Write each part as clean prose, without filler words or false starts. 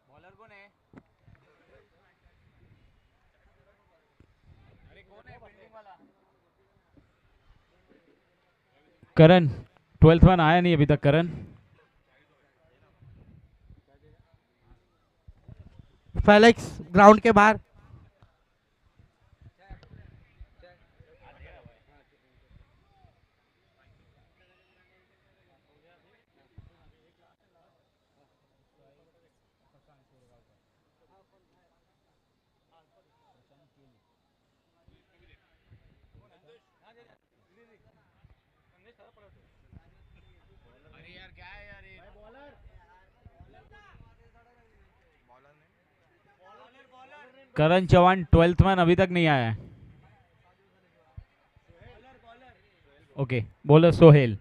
Bowler कौन है? अरे कौन है फील्डिंग वाला? करण 12th वन आया नहीं अभी तक करण। फेलिक्स ग्राउंड के बाहर। अरे यार क्या है यार ये बॉलर करण चौहान 12th वन अभी तक नहीं आया है। Okay bowler Sohail.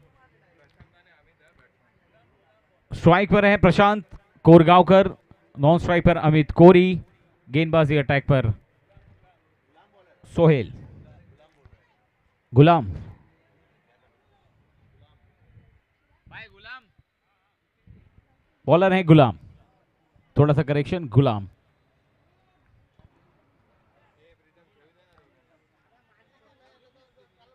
स्ट्राइक पर है प्रशांत कोरगांवकर, नॉन स्ट्राइक पर अमित कोरी, गेंदबाजी अटैक पर सोहेल। गुलाम भाई गुलाम। बॉलर है गुलाम, थोड़ा सा करेक्शन गुलाम।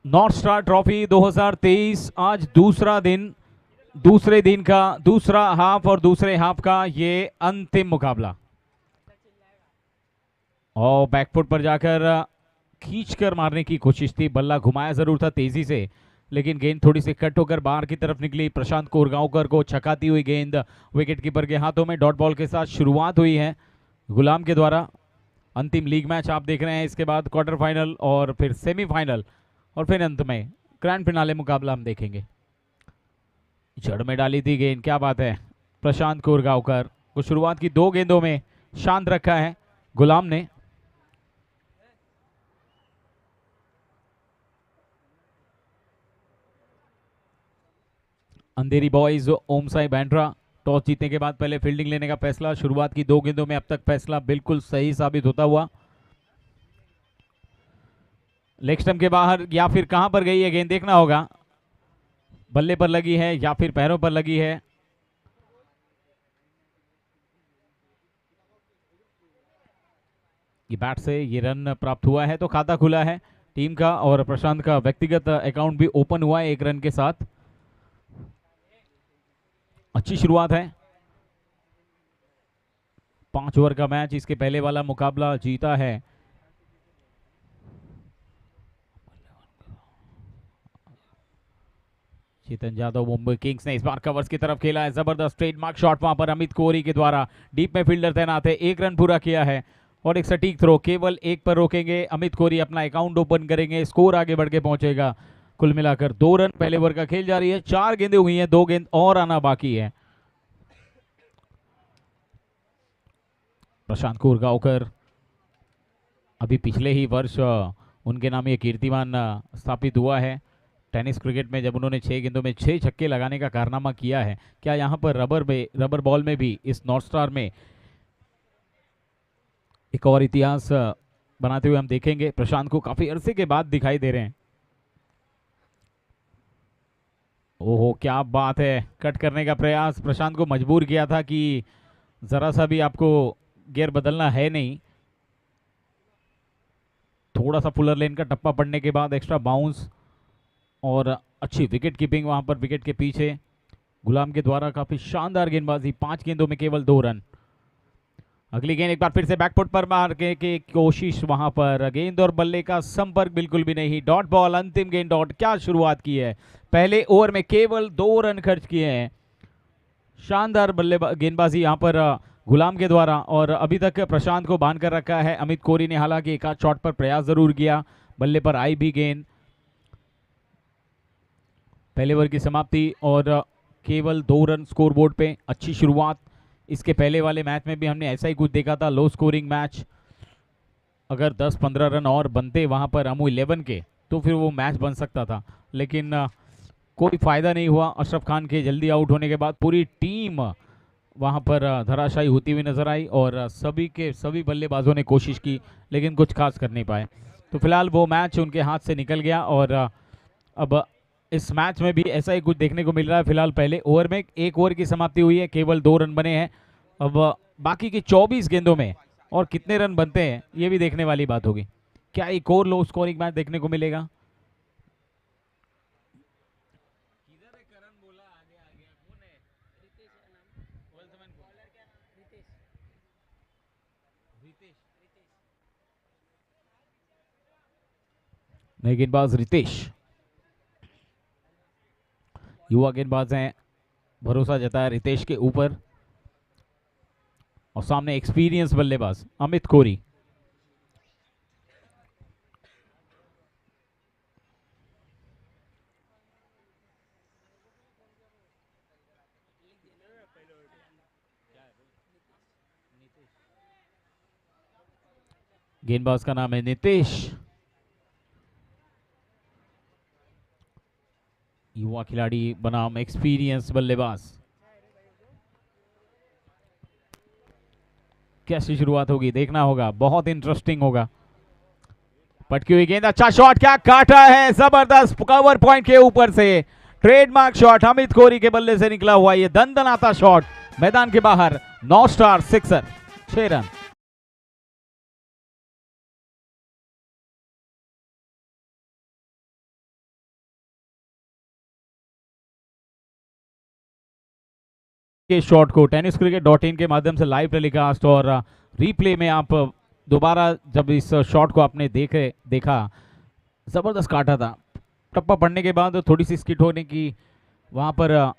नॉर्थ स्टार ट्रॉफी 2023 आज दूसरे दिन का दूसरा हाफ और दूसरे हाफ का ये अंतिम मुकाबला। और बैकफुट पर जाकर खींचकर मारने की कोशिश थी, बल्ला घुमाया जरूर था तेजी से, लेकिन गेंद थोड़ी सी कट होकर बाहर की तरफ निकली। प्रशांत कोरगांवकर को छकाती हुई गेंद विकेट कीपर के हाथों में। डॉट बॉल के साथ शुरुआत हुई है गुलाम के द्वारा। अंतिम लीग मैच आप देख रहे हैं, इसके बाद क्वार्टर फाइनल और फिर सेमीफाइनल और फिर अंत में ग्रैंड फिनाले मुकाबला हम देखेंगे। जड़ में डाली थी गेंद, क्या बात है। प्रशांत कोरगांवकर को शुरुआत की 2 गेंदों में शांत रखा है गुलाम ने। अंधेरी बॉयज ओम साई बैंड्रा टॉस जीतने के बाद पहले फील्डिंग लेने का फैसला। शुरुआत की 2 गेंदों में अब तक फैसला बिल्कुल सही साबित होता हुआ। लेग स्टंप के बाहर या फिर कहां पर गई है गेंद देखना होगा, बल्ले पर लगी है या फिर पैरों पर लगी है। ये बैट से ये रन प्राप्त हुआ है तो खाता खुला है टीम का और प्रशांत का व्यक्तिगत अकाउंट भी ओपन हुआ है 1 रन के साथ। अच्छी शुरुआत है। 5 ओवर का मैच, इसके पहले वाला मुकाबला जीता है चेतन यादव मुंबई किंग्स ने। इस बार कवर्स की तरफ खेला है, जबरदस्त ट्रेडमार्क शॉट वहां पर अमित कोहली के द्वारा। डीप में फील्डर तैनात है, 1 रन पूरा किया है और एक सटीक थ्रो। केवल 1 पर रोकेंगे अमित कोहली, अपना अकाउंट ओपन करेंगे, स्कोर आगे बढ़ के पहुंचेगा। कुल मिलाकर 2 रन पहले ओवर का खेल जारी है। 4 गेंदें हुई हैं, 2 गेंद और आना बाकी है। प्रशांत कोरगांवकर अभी पिछले ही वर्ष उनके नाम ये कीर्तिमान स्थापित हुआ है टेनिस क्रिकेट में, जब उन्होंने 6 गेंदों में 6 छक्के लगाने का कारनामा किया है। क्या यहाँ पर रबर बॉल में भी इस नॉर्थ स्टार में एक और इतिहास बनाते हुए हम देखेंगे। प्रशांत को काफी अरसे के बाद दिखाई दे रहे हैं। ओहो क्या बात है, कट करने का प्रयास प्रशांत को मजबूर किया था कि जरा सा भी आपको गियर बदलना है नहीं। थोड़ा सा फुलर लेन का टप्पा पड़ने के बाद एक्स्ट्रा बाउंस और अच्छी विकेट कीपिंग वहां पर विकेट के पीछे गुलाम के द्वारा। काफी शानदार गेंदबाजी, 5 गेंदों में केवल 2 रन। अगली गेंद एक बार फिर से बैकफुट पर मार के कोशिश, वहां पर गेंद और बल्ले का संपर्क बिल्कुल भी नहीं। डॉट बॉल, अंतिम गेंद डॉट। क्या शुरुआत की है, पहले ओवर में केवल 2 रन खर्च किए हैं। शानदार बल्ले गेंदबाजी यहां पर गुलाम के द्वारा और अभी तक प्रशांत को बांध कर रखा है अमित कोहली ने। हालांकि एक आध शॉट पर प्रयास जरूर किया, बल्ले पर आई भी गेंद। पहले ओवर की समाप्ति और केवल 2 रन स्कोरबोर्ड पे। अच्छी शुरुआत, इसके पहले वाले मैच में भी हमने ऐसा ही कुछ देखा था, लो स्कोरिंग मैच। अगर 10-15 रन और बनते वहाँ पर अमू 11 के तो फिर वो मैच बन सकता था, लेकिन कोई फ़ायदा नहीं हुआ। अशरफ खान के जल्दी आउट होने के बाद पूरी टीम वहाँ पर धराशायी होती हुई नजर आई और सभी के सभी बल्लेबाजों ने कोशिश की लेकिन कुछ खास कर नहीं पाए। तो फिलहाल वो मैच उनके हाथ से निकल गया और अब इस मैच में भी ऐसा ही कुछ देखने को मिल रहा है। फिलहाल पहले ओवर में 1 ओवर की समाप्ति हुई है, केवल 2 रन बने हैं। अब बाकी की 24 गेंदों में और कितने रन बनते हैं ये भी देखने वाली बात होगी। क्या एक और लो स्कोरिंग मैच देखने को मिलेगा? नए गेंदबाज रितेश, युवा गेंदबाज हैं, भरोसा जताया रितेश के ऊपर। और सामने एक्सपीरियंस बल्लेबाज अमित कोरी। गेंदबाज का नाम है नितेश, युवा खिलाड़ी बनाम एक्सपीरियंस बल्लेबाज। कैसी शुरुआत होगी देखना होगा, बहुत इंटरेस्टिंग होगा। पटकी हुई गेंद, अच्छा शॉट, क्या काटा है, जबरदस्त कवर पॉइंट के ऊपर से ट्रेडमार्क शॉट अमित कोरी के बल्ले से निकला हुआ ये दंदनाता शॉट मैदान के बाहर। 9 स्टार सिक्सर, 6 रन। के शॉट को tenniscricket.in के माध्यम से लाइव टेलीकास्ट और रीप्ले में आप दोबारा जब इस शॉट को आपने देखा, ज़बरदस्त काटा था। टप्पा पड़ने के बाद थोड़ी सी स्किट होने की वहाँ पर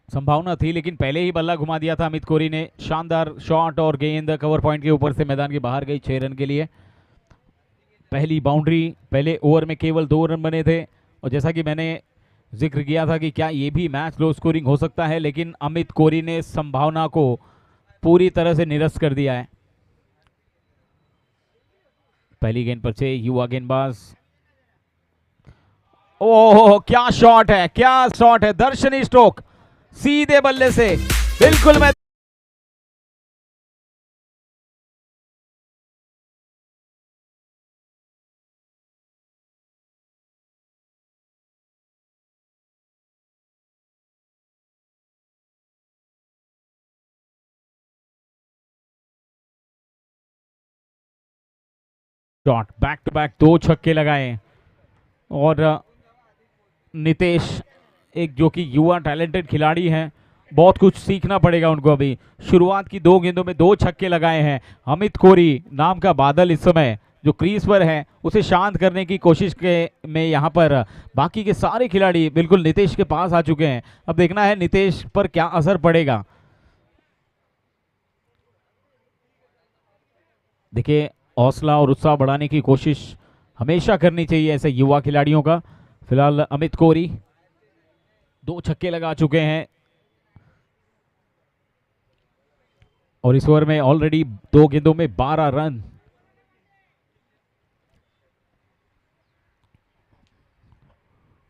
संभावना थी, लेकिन पहले ही बल्ला घुमा दिया था अमित कोरी ने। शानदार शॉट और गेंद कवर पॉइंट के ऊपर से मैदान के बाहर गई 6 रन के लिए। पहली बाउंड्री, पहले ओवर में केवल 2 रन बने थे और जैसा कि मैंने जिक्र किया था कि क्या ये भी मैच लो स्कोरिंग हो सकता है, लेकिन अमित कोरी ने संभावना को पूरी तरह से निरस्त कर दिया है। पहली गेंद पर से युवा गेंदबाज, ओह क्या शॉट है, क्या शॉट है, दर्शनी स्ट्रोक सीधे बल्ले से बिल्कुल। मैं शॉट बैक टू बैक 2 छक्के लगाए और नितेश एक जो कि युवा टैलेंटेड खिलाड़ी हैं, बहुत कुछ सीखना पड़ेगा उनको। अभी शुरुआत की 2 गेंदों में 2 छक्के लगाए हैं। अमित कोरी नाम का बादल इस समय जो क्रीज पर है उसे शांत करने की कोशिश में यहाँ पर बाकी के सारे खिलाड़ी बिल्कुल नितेश के पास आ चुके हैं। अब देखना है नितेश पर क्या असर पड़ेगा। देखिए हौसला और उत्साह बढ़ाने की कोशिश हमेशा करनी चाहिए ऐसे युवा खिलाड़ियों का। फिलहाल अमित कोरी 2 छक्के लगा चुके हैं और इस ओवर में ऑलरेडी 2 गेंदों में 12 रन।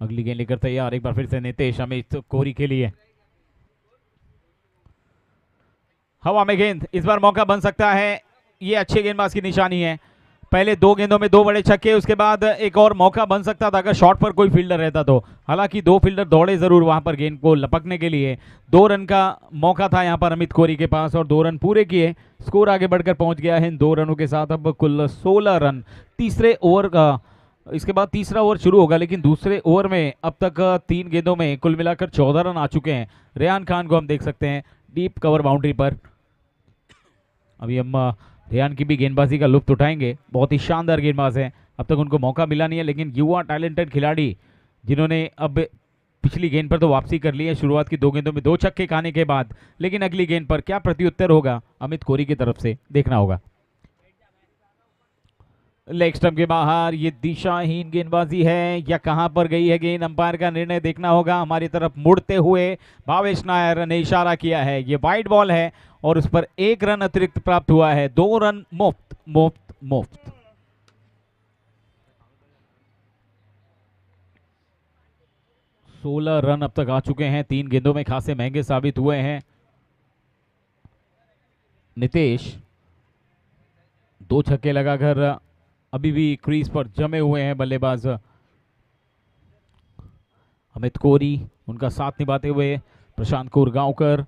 अगली गेंद लेकर तैयार एक बार फिर से नितेश अमित कोरी के लिए। हवा में गेंद, इस बार मौका बन सकता है, ये अच्छे गेंदबाज की निशानी है। पहले 2 गेंदों में 2 बड़े छक्के, उसके बाद एक और मौका बन सकता था अगर शॉट पर कोई फील्डर रहता तो। हालांकि 2 फील्डर दौड़े जरूर वहां पर गेंद को लपकने के लिए। 2 रन का मौका था यहां पर अमित कोरी के पास और 2 रन पूरे किए। स्कोर आगे बढ़कर पहुंच गया है इन 2 रनों के साथ अब कुल 16 रन। तीसरे ओवर का इसके बाद तीसरा ओवर शुरू होगा, लेकिन दूसरे ओवर में अब तक 3 गेंदों में कुल मिलाकर 14 रन आ चुके हैं। रेहान खान को हम देख सकते हैं डीप कवर बाउंड्री पर। अभी हम रेहान की भी गेंदबाजी का लुत्फ उठाएंगे, बहुत ही शानदार गेंदबाज है। अब तक उनको मौका मिला नहीं है, लेकिन युवा टैलेंटेड खिलाड़ी जिन्होंने अब पिछली गेंद पर तो वापसी कर ली है शुरुआत की 2 गेंदों में 2 छक्के खाने के बाद, लेकिन अगली गेंद पर क्या प्रत्युत्तर होगा अमित कोरी की तरफ से देखना होगा। लेग स्टंप के बाहर, ये दिशाहीन गेंदबाजी है या कहां पर गई है गेंद, अंपायर का निर्णय देखना होगा। हमारी तरफ मुड़ते हुए भावेश नायर ने इशारा किया है, ये वाइड बॉल है और उस पर 1 रन अतिरिक्त प्राप्त हुआ है। 2 रन मुफ्त मुफ्त। सोलह रन अब तक आ चुके हैं, 3 गेंदों में खासे महंगे साबित हुए हैं नितेश। 2 छक्के लगाकर अभी भी क्रीज पर जमे हुए हैं बल्लेबाज अमित कोरी, उनका साथ निभाते हुए प्रशांत कोरगांवकर,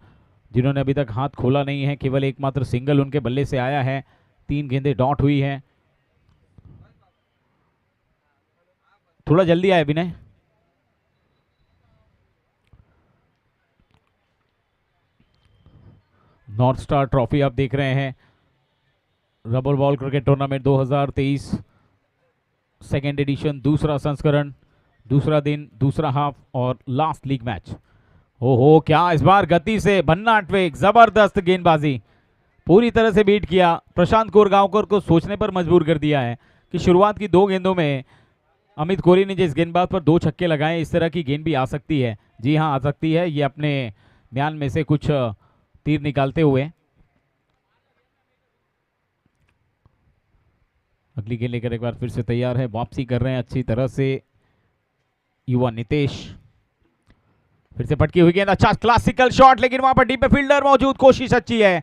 जिन्होंने अभी तक हाथ खोला नहीं है, केवल एकमात्र सिंगल उनके बल्ले से आया है। 3 गेंदें डॉट हुई हैं। थोड़ा जल्दी आए विनय। नॉर्थ स्टार ट्रॉफी आप देख रहे हैं, rubber ball cricket tournament 2023 second edition, दूसरा संस्करण, दूसरा दिन, दूसरा हाफ और लास्ट लीग मैच। ओहो, क्या इस बार गति से भन्नाट वेग, जबरदस्त गेंदबाजी, पूरी तरह से बीट किया। प्रशांत कोरगांवकर को सोचने पर मजबूर कर दिया है कि शुरुआत की 2 गेंदों में अमित कोहली ने जिस गेंदबाज पर 2 छक्के लगाए, इस तरह की गेंद भी आ सकती है। जी हाँ, आ सकती है। ये अपने म्यान में से कुछ तीर निकालते हुए अगली गेंद लेकर एक बार फिर से तैयार है, वापसी कर रहे हैं अच्छी तरह से युवा नितेश। फिर से पटकी हुई गेंद, अच्छा क्लासिकल शॉट, लेकिन वहां पर डीप में फील्डर मौजूद, कोशिश अच्छी है,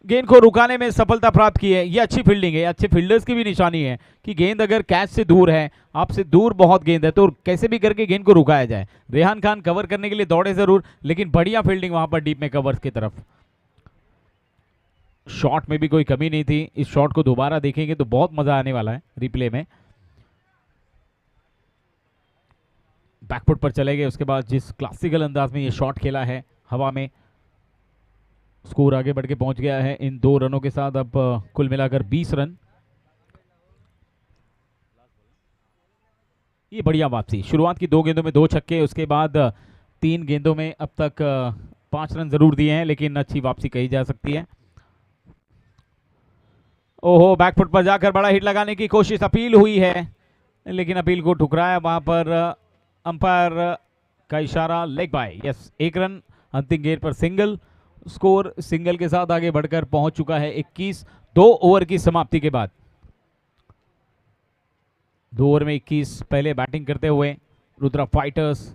गेंद को रुकाने में सफलता प्राप्त की है। ये अच्छी फील्डिंग है, अच्छे फील्डर्स की भी निशानी है कि गेंद अगर कैच से दूर है, आपसे दूर बहुत गेंद है, तो कैसे भी करके गेंद को रुकाया जाए। रेहान खान कवर करने के लिए दौड़े जरूर, लेकिन बढ़िया फील्डिंग वहां पर डीप में कवर्स की तरफ। शॉट में भी कोई कमी नहीं थी। इस शॉट को दोबारा देखेंगे तो बहुत मजा आने वाला है रिप्ले में। बैकफुट पर चले गए, उसके बाद जिस क्लासिकल अंदाज में ये शॉट खेला है हवा में, स्कोर आगे बढ़ के पहुंच गया है इन 2 रनों के साथ। अब कुल मिलाकर 20 रन। ये बढ़िया वापसी, शुरुआत की 2 गेंदों में 2 छक्के, उसके बाद 3 गेंदों में अब तक 5 रन जरूर दिए हैं, लेकिन अच्छी वापसी कही जा सकती है। ओहो, बैकफुट पर जाकर बड़ा हिट लगाने की कोशिश, अपील हुई है, लेकिन अपील को ठुकराया वहां पर अंपायर का इशारा, लेग बाय। यस, 1 रन, अंतिम गेंद पर सिंगल। स्कोर सिंगल के साथ आगे बढ़कर पहुंच चुका है 21, 2 ओवर की समाप्ति के बाद। 2 ओवर में 21 पहले बैटिंग करते हुए रुद्रा फाइटर्स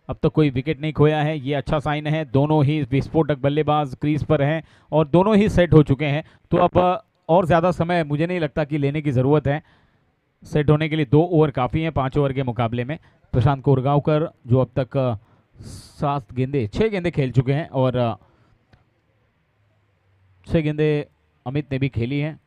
अब तक कोई विकेट नहीं खोया है, ये अच्छा साइन है। दोनों ही विस्फोटक बल्लेबाज क्रीज पर हैं और दोनों ही सेट हो चुके हैं, तो अब और ज़्यादा समय मुझे नहीं लगता कि लेने की ज़रूरत है। सेट होने के लिए 2 ओवर काफ़ी हैं 5 ओवर के मुकाबले में। प्रशांत कोरगांवकर जो अब तक 6 गेंदें खेल चुके हैं और 6 गेंदें अमित ने भी खेली हैं।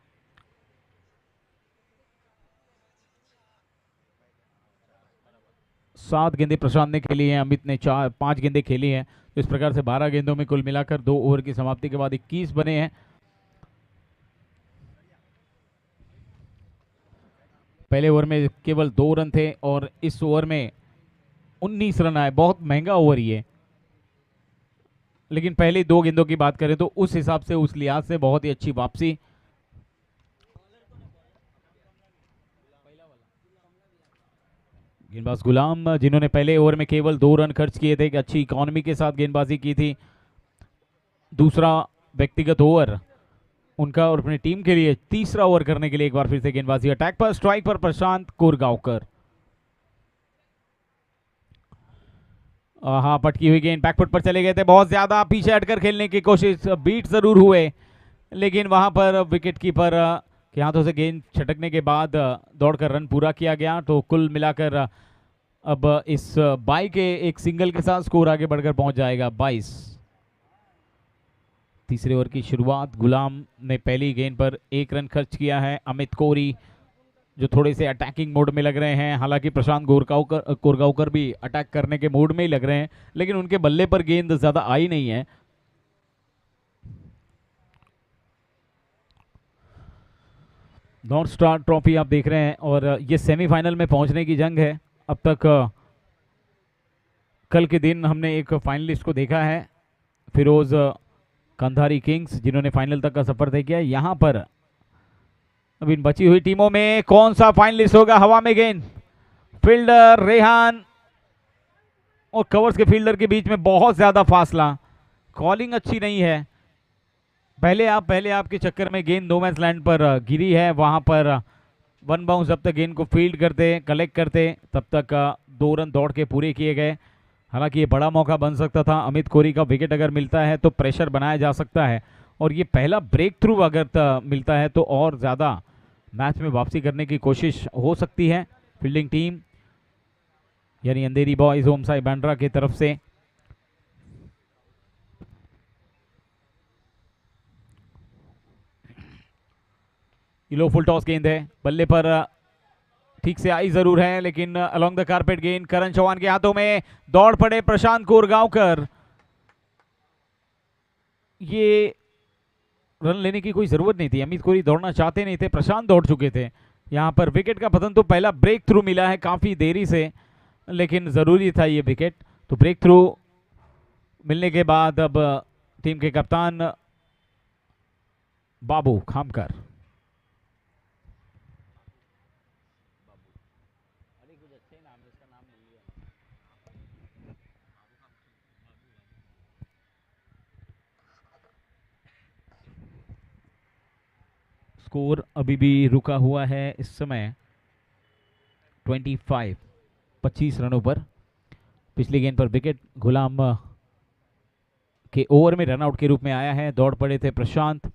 सात गेंदें प्रशांत ने खेली हैं, अमित ने 5 गेंदें खेली हैं, तो इस प्रकार से 12 गेंदों में कुल मिलाकर 2 ओवर की समाप्ति के बाद 21 बने हैं। पहले ओवर में केवल 2 रन थे और इस ओवर में 19 रन आए, बहुत महंगा ओवर ये। लेकिन पहले 2 गेंदों की बात करें तो उस हिसाब से, उस लिहाज से बहुत ही अच्छी वापसी। गेंदबाज गुलाम, जिन्होंने पहले ओवर में केवल 2 रन खर्च किए थे, अच्छी इकोनॉमी के साथ गेंदबाजी की थी। दूसरा व्यक्तिगत ओवर उनका और अपनी टीम के लिए, तीसरा ओवर करने के लिए एक बार फिर से गेंदबाजी। अटैक पर, स्ट्राइक पर प्रशांत कोरगांवकर। हाँ, पटकी हुई गेंद, बैकफुट पर चले गए थे, बहुत ज्यादा पीछे हटकर खेलने की कोशिश, बीट जरूर हुए, लेकिन वहां पर विकेट कीपर के हाथों से गेंद छटकने के बाद दौड़कर रन पूरा किया गया। तो कुल मिलाकर अब इस बाई के एक सिंगल के साथ स्कोर आगे बढ़कर पहुंच जाएगा 22। तीसरे ओवर की शुरुआत, गुलाम ने पहली गेंद पर 1 रन खर्च किया है। अमित कोरी जो थोड़े से अटैकिंग मोड में लग रहे हैं, हालांकि प्रशांत कोरगांवकर भी अटैक करने के मूड में ही लग रहे हैं, लेकिन उनके बल्ले पर गेंद ज्यादा आई नहीं है। नॉर्थ स्टार ट्रॉफी आप देख रहे हैं और ये सेमीफाइनल में पहुंचने की जंग है। अब तक कल के दिन हमने एक फाइनलिस्ट को देखा है, फिरोज कंधारी किंग्स, जिन्होंने फाइनल तक का सफर तय किया। यहां पर अब इन बची हुई टीमों में कौन सा फाइनलिस्ट होगा? हवा में गेंद, फील्डर रेहान और कवर्स के फील्डर के बीच में बहुत ज्यादा फासला, कॉलिंग अच्छी नहीं है। पहले आपके चक्कर में गेंद नो मैच लैंड पर गिरी है, वहां पर वन बाउंस जब तक गेंद को फील्ड करते कलेक्ट करते तब तक 2 रन दौड़ के पूरे किए गए। हालांकि ये बड़ा मौका बन सकता था, अमित कोहली का विकेट अगर मिलता है तो प्रेशर बनाया जा सकता है और ये पहला ब्रेक थ्रू अगर मिलता है तो और ज़्यादा मैच में वापसी करने की कोशिश हो सकती है फील्डिंग टीम यानी अंधेरी बॉयज होम साई बांद्रा की तरफ से। लो फुल टॉस गेंद है, बल्ले पर ठीक से आई जरूर है लेकिन अलोंग द कारपेट गेंद करण चौहान के हाथों में, दौड़ पड़े प्रशांत कोरगांवकर। ये रन लेने की कोई जरूरत नहीं थी, अमित कोहली दौड़ना चाहते नहीं थे, प्रशांत दौड़ चुके थे। यहां पर विकेट का पतन तो पहला ब्रेक थ्रू मिला है काफी देरी से लेकिन जरूरी था ये विकेट। तो ब्रेक थ्रू मिलने के बाद अब टीम के कप्तान बाबू खामकर स्कोर अभी भी रुका हुआ है इस समय 25 रनों पर। पिछली गेंद पर विकेट गुलाम के ओवर में रनआउट के रूप में आया है, दौड़ पड़े थे प्रशांत।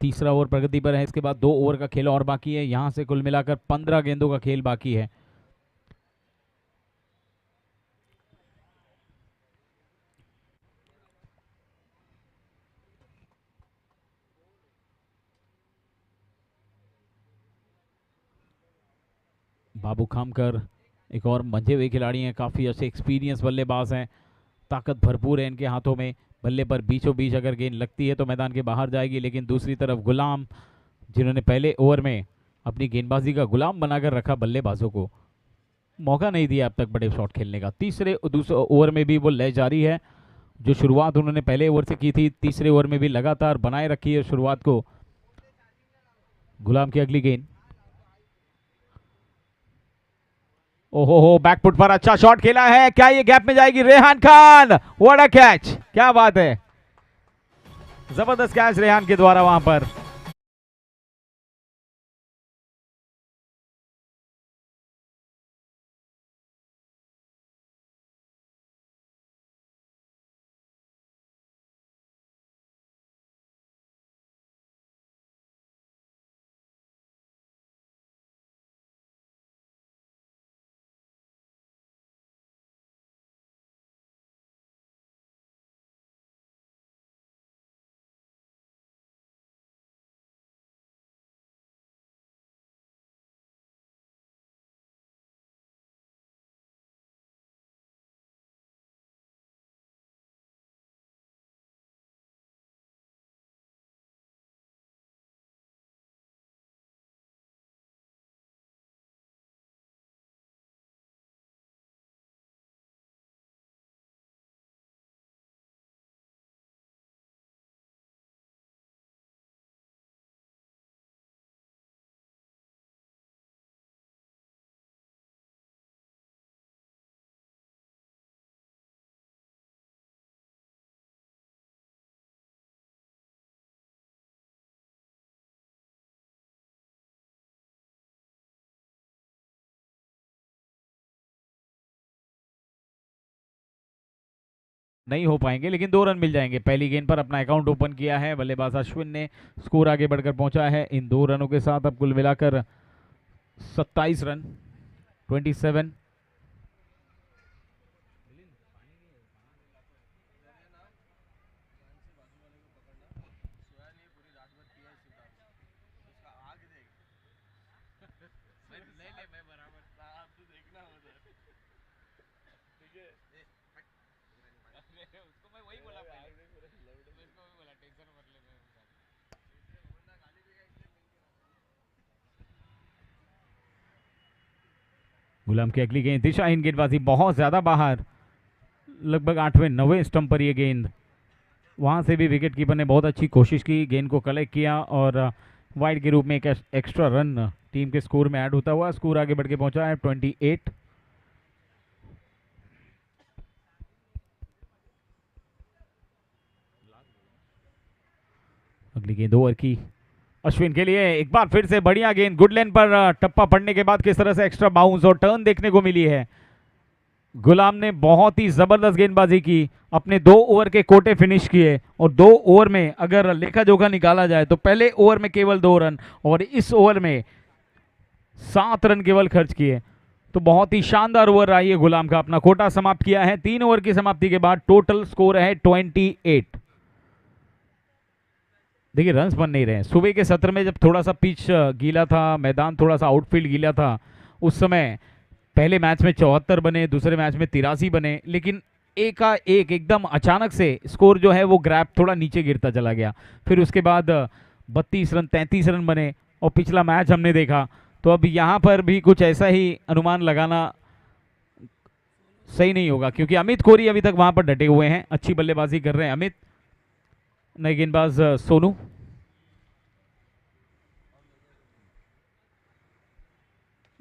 तीसरा ओवर प्रगति पर है, इसके बाद 2 ओवर का खेल और बाकी है। यहां से कुल मिलाकर 15 गेंदों का खेल बाकी है। बाबू खामकर एक और मंझे हुए खिलाड़ी हैं, काफ़ी अच्छे एक्सपीरियंस बल्लेबाज हैं, ताकत भरपूर है इनके हाथों में। बल्ले पर बीचों बीच अगर गेंद लगती है तो मैदान के बाहर जाएगी, लेकिन दूसरी तरफ गुलाम जिन्होंने पहले ओवर में अपनी गेंदबाजी का गुलाम बनाकर रखा, बल्लेबाजों को मौका नहीं दिया अब तक बड़े शॉट खेलने का। दूसरे ओवर में भी वो लय जारी है जो शुरुआत उन्होंने पहले ओवर से की थी, तीसरे ओवर में भी लगातार बनाए रखी है शुरुआत को। गुलाम की अगली गेंद, ओहो हो, बैकफुट पर अच्छा शॉट खेला है, क्या ये गैप में जाएगी? Rehan Khan, what a catch, क्या बात है, जबरदस्त कैच रेहान के द्वारा वहां पर। नहीं हो पाएंगे लेकिन 2 रन मिल जाएंगे। पहली गेंद पर अपना अकाउंट ओपन किया है बल्लेबाज अश्विन ने, स्कोर आगे बढ़कर पहुंचा है इन 2 रनों के साथ। अब कुल मिलाकर 27 रन, 27। गुलाम की अगली गेंद दिशाहीन गेंदबाजी, बहुत ज्यादा बाहर, लगभग 8वें 9वें स्टंप पर यह गेंद। वहां से भी विकेट कीपर ने बहुत अच्छी कोशिश की, गेंद को कलेक्ट किया और वाइड के रूप में एक एक्स्ट्रा रन टीम के स्कोर में ऐड होता हुआ स्कोर आगे बढ़ के पहुंचा है 28। अगली गेंद ओवर की अश्विन के लिए, एक बार फिर से बढ़िया गेंद, गुड लेन पर टप्पा पड़ने के बाद किस तरह से एक्स्ट्रा बाउंस और टर्न देखने को मिली है। गुलाम ने बहुत ही जबरदस्त गेंदबाजी की, अपने 2 ओवर के कोटे फिनिश किए और 2 ओवर में अगर लेखा जोखा निकाला जाए तो पहले ओवर में केवल 2 रन और इस ओवर में 7 रन केवल खर्च किए। तो बहुत ही शानदार ओवर रहा है गुलाम का, अपना कोटा समाप्त किया है। 3 ओवर की समाप्ति के बाद टोटल स्कोर है 28। देखिए रन्स बन नहीं रहे। सुबह के सत्र में जब थोड़ा सा पिच गीला था, मैदान थोड़ा सा आउटफील्ड गीला था, उस समय पहले मैच में 74 बने, दूसरे मैच में 83 बने, लेकिन एक एकदम अचानक से स्कोर जो है वो ग्रैप थोड़ा नीचे गिरता चला गया। फिर उसके बाद 32 रन 33 रन बने और पिछला मैच हमने देखा। तो अब यहाँ पर भी कुछ ऐसा ही अनुमान लगाना सही नहीं होगा, क्योंकि अमित कोहली अभी तक वहां पर डटे हुए हैं, अच्छी बल्लेबाजी कर रहे हैं अमित। नए गेंदबाज सोनू,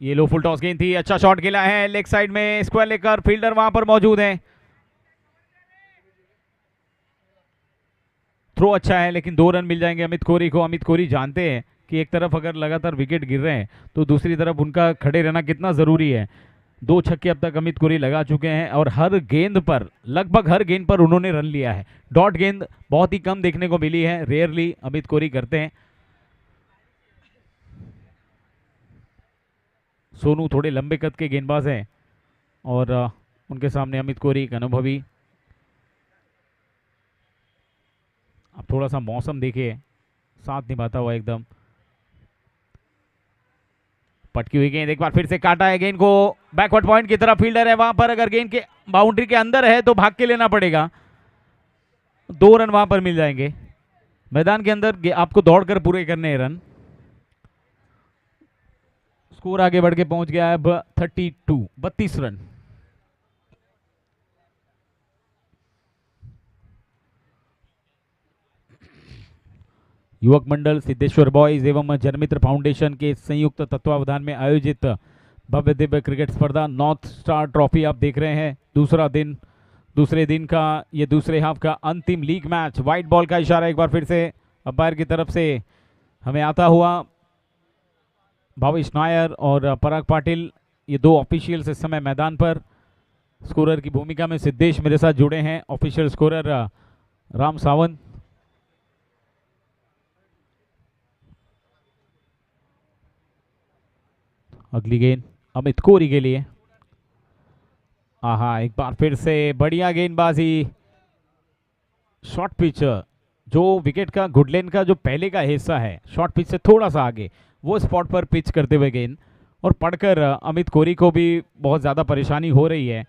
ये लो फुल टॉस गेंद थी, अच्छा शॉट खेला है लेग साइड में, स्क्वायर लेकर फील्डर वहां पर मौजूद है। थ्रो अच्छा है लेकिन 2 रन मिल जाएंगे अमित कोहली को। अमित कोहली जानते हैं कि एक तरफ अगर लगातार विकेट गिर रहे हैं तो दूसरी तरफ उनका खड़े रहना कितना जरूरी है। 2 छक्के अब तक अमित कोहली लगा चुके हैं और हर गेंद पर, लगभग हर गेंद पर उन्होंने रन लिया है। डॉट गेंद बहुत ही कम देखने को मिली है, रेयरली अमित कोहली करते हैं। सोनू थोड़े लंबे कद के गेंदबाज हैं और उनके सामने अमित कोहली एक अनुभवी। अब थोड़ा सा मौसम देखिए, साथ निभाता हुआ एकदम। पटकी हुई गेंद, एक बार फिर से काटा है गेंद को बैकवर्ड पॉइंट की तरफ, फील्डर है वहां पर, अगर गेंद के बाउंड्री के अंदर है तो भाग के लेना पड़ेगा। 2 रन वहां पर मिल जाएंगे। मैदान के अंदर आपको दौड़कर पूरे करने हैं रन। स्कोर आगे बढ़ के पहुंच गया है अब 32 रन। युवक मंडल सिद्धेश्वर बॉयज एवं जनमित्र फाउंडेशन के संयुक्त तत्वावधान में आयोजित भव्य दिव्य क्रिकेट स्पर्धा नॉर्थ स्टार ट्रॉफी आप देख रहे हैं। दूसरे दिन का ये दूसरे हाफ का अंतिम लीग मैच। व्हाइट बॉल का इशारा एक बार फिर से अंपायर की तरफ से हमें आता हुआ। भावेश नायर और पराग पाटिल, ये 2 ऑफिशियल्स इस समय मैदान पर। स्कोरर की भूमिका में सिद्धेश मेरे साथ जुड़े हैं, ऑफिशियल स्कोरर राम सावंत। अगली गेंद अमित कोहली के लिए, आहा एक बार फिर से बढ़िया गेंदबाजी। शॉर्ट पिच, जो विकेट का गुडलेन का जो पहले का हिस्सा है, शॉर्ट पिच से थोड़ा सा आगे, वो स्पॉट पर पिच करते हुए गेंद, और पढ़कर अमित कोहली को भी बहुत ज़्यादा परेशानी हो रही है,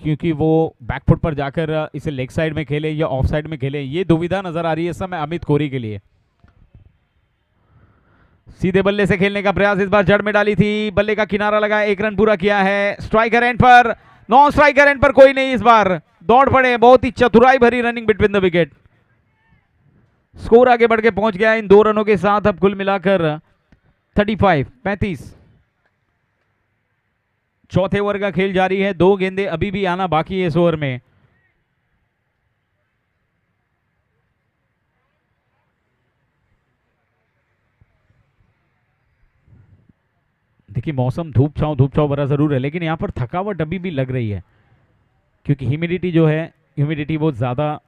क्योंकि वो बैकफुट पर जाकर इसे लेग साइड में खेले या ऑफ साइड में खेले, ये दुविधा नजर आ रही है इस समय अमित कोहली के लिए। सीधे बल्ले से खेलने का प्रयास इस बार जड़ में डाली थी, बल्ले का किनारा लगा, 1 रन पूरा किया है। स्ट्राइकर एंड पर, नॉन स्ट्राइकर एंड पर कोई नहीं, इस बार दौड़ पड़े, बहुत ही चतुराई भरी running between the wicket. Score आगे बढ़ के पहुंच गया इन 2 रनों के साथ, अब कुल मिलाकर 35। चौथे ओवर का खेल जारी है, 2 गेंदें अभी भी आना बाकी है इस ओवर में। देखिए मौसम धूप छांव भरा जरूर है, लेकिन यहाँ पर थकावट अभी भी लग रही है, क्योंकि ह्यूमिडिटी बहुत ज़्यादा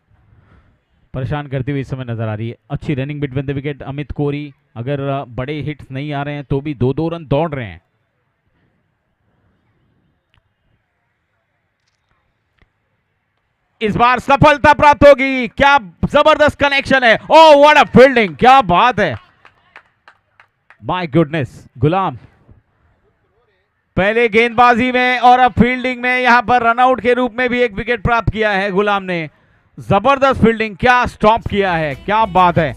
परेशान करती हुई इस समय नजर आ रही है। अच्छी running between the wicket Amit Kohli, अगर बड़े हिट्स नहीं आ रहे हैं तो भी 2-2 रन दौड़ रहे हैं। इस बार सफलता प्राप्त होगी, क्या जबरदस्त कनेक्शन है, ओह व्हाट अ फील्डिंग, क्या बात है, माय गुडनेस। गुलाम पहले गेंदबाजी में और अब फील्डिंग में, यहां पर रनआउट के रूप में भी एक विकेट प्राप्त किया है गुलाम ने। जबरदस्त फील्डिंग, क्या स्टॉप किया है, क्या बात है।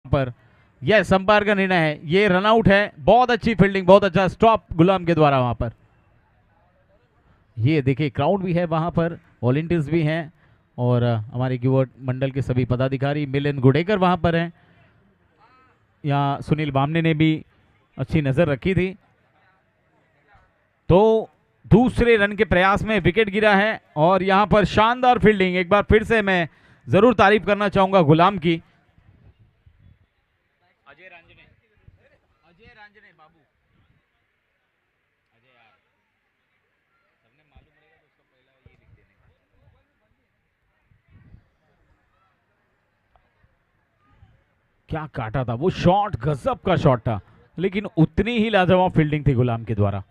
पर यह अंपायर का निर्णय है, ये रन आउट है। बहुत अच्छी फील्डिंग, बहुत अच्छा स्टॉप गुलाम के द्वारा वहां पर। ये देखिए क्राउड भी है वहां पर, वॉलंटियर्स भी हैं और हमारे युवा मंडल के सभी पदाधिकारी मिलिंद गुडेकर वहां पर हैं। यहाँ सुनील बामने ने भी अच्छी नजर रखी थी। तो दूसरे रन के प्रयास में विकेट गिरा है और यहां पर शानदार फील्डिंग, एक बार फिर से मैं जरूर तारीफ करना चाहूंगा गुलाम की। अजय रांजने, अजय रांजने बाबू, अजय यार सबने मालूम रहेगा तो उसका पहला ये लिख देने का। क्या काटा था वो शॉट, गजब का शॉट था, लेकिन उतनी ही लाजवाब फील्डिंग थी गुलाम के द्वारा।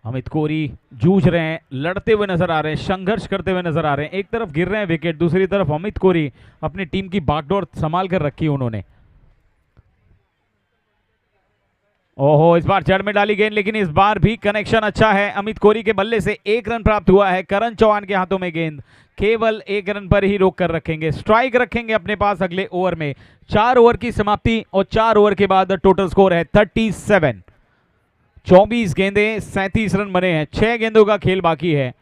अमित कोहली जूझ रहे हैं, लड़ते हुए नजर आ रहे हैं, संघर्ष करते हुए नजर आ रहे हैं। एक तरफ गिर रहे हैं विकेट, दूसरी तरफ अमित कोहली अपनी टीम की बागडोर संभाल कर रखी उन्होंने। ओहो, इस बार जड़ में डाली गेंद, लेकिन इस बार भी कनेक्शन अच्छा है। अमित कोहली के बल्ले से एक रन प्राप्त हुआ है। करण चौहान के हाथों में गेंद, केवल एक रन पर ही रोक कर रखेंगे, स्ट्राइक रखेंगे अपने पास अगले ओवर में। 4 ओवर की समाप्ति और 4 ओवर के बाद टोटल स्कोर है 37। 24 गेंदें, 37 रन बने हैं, 6 गेंदों का खेल बाकी है।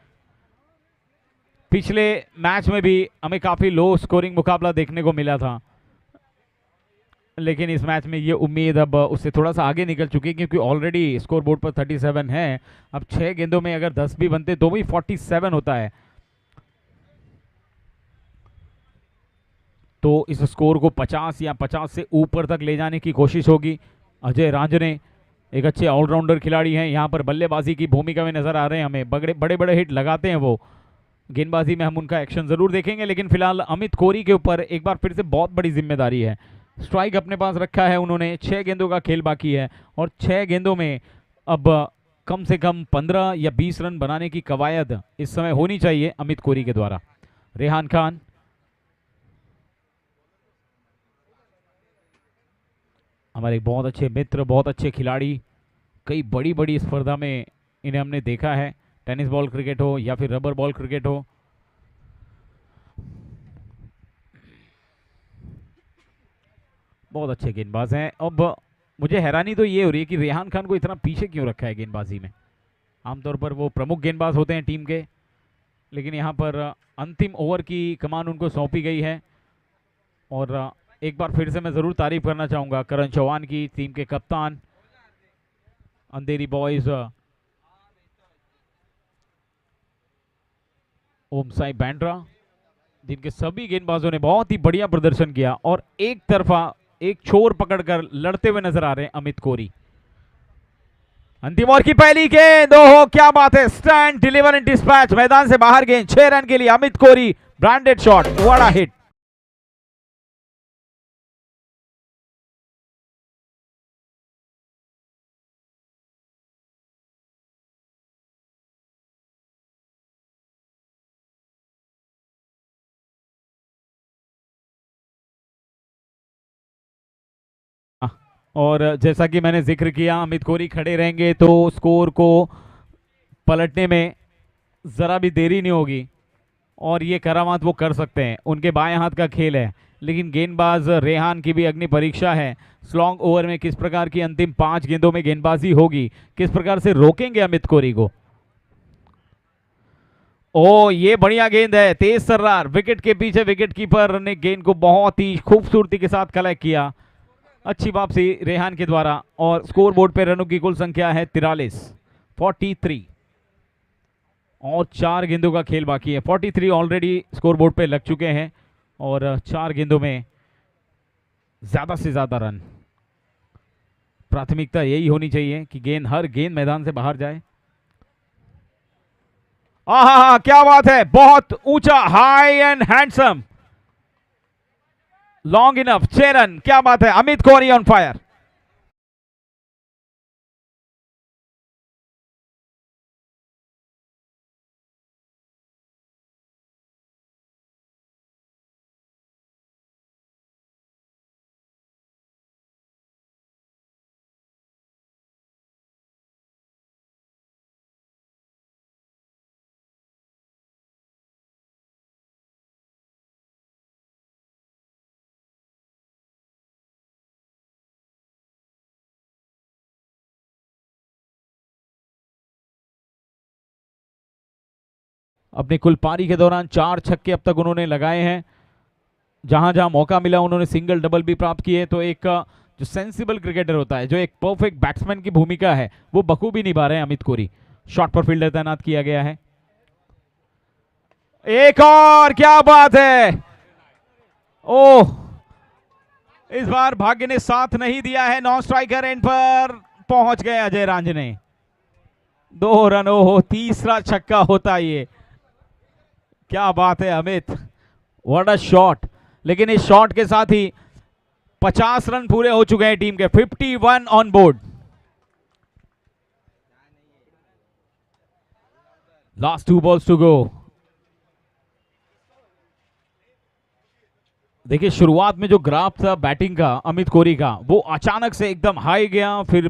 पिछले मैच में भी हमें काफी लो स्कोरिंग मुकाबला देखने को मिला था, लेकिन इस मैच में ये उम्मीद अब उससे थोड़ा सा आगे निकल चुकी है, क्योंकि ऑलरेडी स्कोर बोर्ड पर 37 है। अब 6 गेंदों में अगर 10 भी बनते तो भी 47 होता है। तो इस स्कोर को 50 या 50 से ऊपर तक ले जाने की कोशिश होगी। अजय रांजने एक अच्छे ऑलराउंडर खिलाड़ी हैं, यहाँ पर बल्लेबाजी की भूमिका में नजर आ रहे हैं हमें। बड़े बड़े हिट लगाते हैं वो, गेंदबाजी में हम उनका एक्शन जरूर देखेंगे, लेकिन फिलहाल अमित कोहली के ऊपर एक बार फिर से बहुत बड़ी जिम्मेदारी है। स्ट्राइक अपने पास रखा है उन्होंने, 6 गेंदों का खेल बाकी है और 6 गेंदों में अब कम से कम 15 या 20 रन बनाने की कवायद इस समय होनी चाहिए अमित कोहली के द्वारा। रेहान खान, हमारे बहुत अच्छे मित्र, बहुत अच्छे खिलाड़ी, कई बड़ी बड़ी स्पर्धा में इन्हें हमने देखा है, टेनिस बॉल क्रिकेट हो या फिर रबर बॉल क्रिकेट हो। बहुत अच्छे गेंदबाज हैं। अब मुझे हैरानी तो ये हो रही है कि रेहान खान को इतना पीछे क्यों रखा है गेंदबाजी में। आमतौर पर वो प्रमुख गेंदबाज होते हैं टीम के, लेकिन यहाँ पर अंतिम ओवर की कमान उनको सौंपी गई है। और एक बार फिर से मैं ज़रूर तारीफ करना चाहूँगा करण चौहान की, टीम के कप्तान, अंधेरी बॉयज़, ओम साई बैंड्रा, जिनके सभी गेंदबाजों ने बहुत ही बढ़िया प्रदर्शन किया और एक तरफा एक छोर पकड़कर लड़ते हुए नजर आ रहे हैं अमित कोहली। अंतिम ओवर की पहली गेंद, ओहो क्या बात है, स्टैंड डिलीवर इन डिस्पैच, मैदान से बाहर गेंद, 6 रन के लिए अमित कोहली, ब्रांडेड शॉट, बड़ा हिट। और जैसा कि मैंने जिक्र किया, अमित कोहली खड़े रहेंगे तो स्कोर को पलटने में जरा भी देरी नहीं होगी और ये करामात वो कर सकते हैं। उनके बाएं हाथ का खेल है, लेकिन गेंदबाज रेहान की भी अग्नि परीक्षा है। स्लॉन्ग ओवर में किस प्रकार की अंतिम 5 गेंदों में गेंदबाजी होगी, किस प्रकार से रोकेंगे अमित कोहली को। ओ ये बढ़िया गेंद है, तेज सर्रार, विकेट के पीछे विकेट कीपर ने गेंद को बहुत ही खूबसूरती के साथ कलेक्ट किया। अच्छी वापसी रेहान के द्वारा और स्कोर बोर्ड पे रनों की कुल संख्या है 43 और 4 गेंदों का खेल बाकी है। 43 ऑलरेडी स्कोर बोर्ड पे लग चुके हैं और 4 गेंदों में ज्यादा से ज्यादा रन। प्राथमिकता यही होनी चाहिए कि हर गेंद मैदान से बाहर जाए। आहा क्या बात है, बहुत ऊंचा, high and handsome, long enough, 6 run, क्या बात है, अमित कोहली ऑन फायर। अपनी कुल पारी के दौरान 4 छक्के अब तक उन्होंने लगाए हैं। जहां जहां मौका मिला उन्होंने सिंगल डबल भी प्राप्त किए। तो एक जो सेंसिबल क्रिकेटर होता है, जो एक परफेक्ट बैट्समैन की भूमिका है, वो बखूबी निभा रहे हैं अमित कोहली। शॉट पर फील्डर तैनात किया गया है। एक और, क्या बात है। ओह, इस बार भाग्य ने साथ नहीं दिया है। नॉन स्ट्राइकर एंड पर पहुंच गए अजय रांझने। 2 रन। हो, तीसरा छक्का होता ये। क्या बात है अमित, व्हाट अ शॉट। लेकिन इस शॉट के साथ ही 50 रन पूरे हो चुके हैं टीम के। 51 on board. Last 2 balls to go. देखिए, शुरुआत में जो ग्राफ था बैटिंग का अमित कोहली का, वो अचानक से एकदम हाई गया, फिर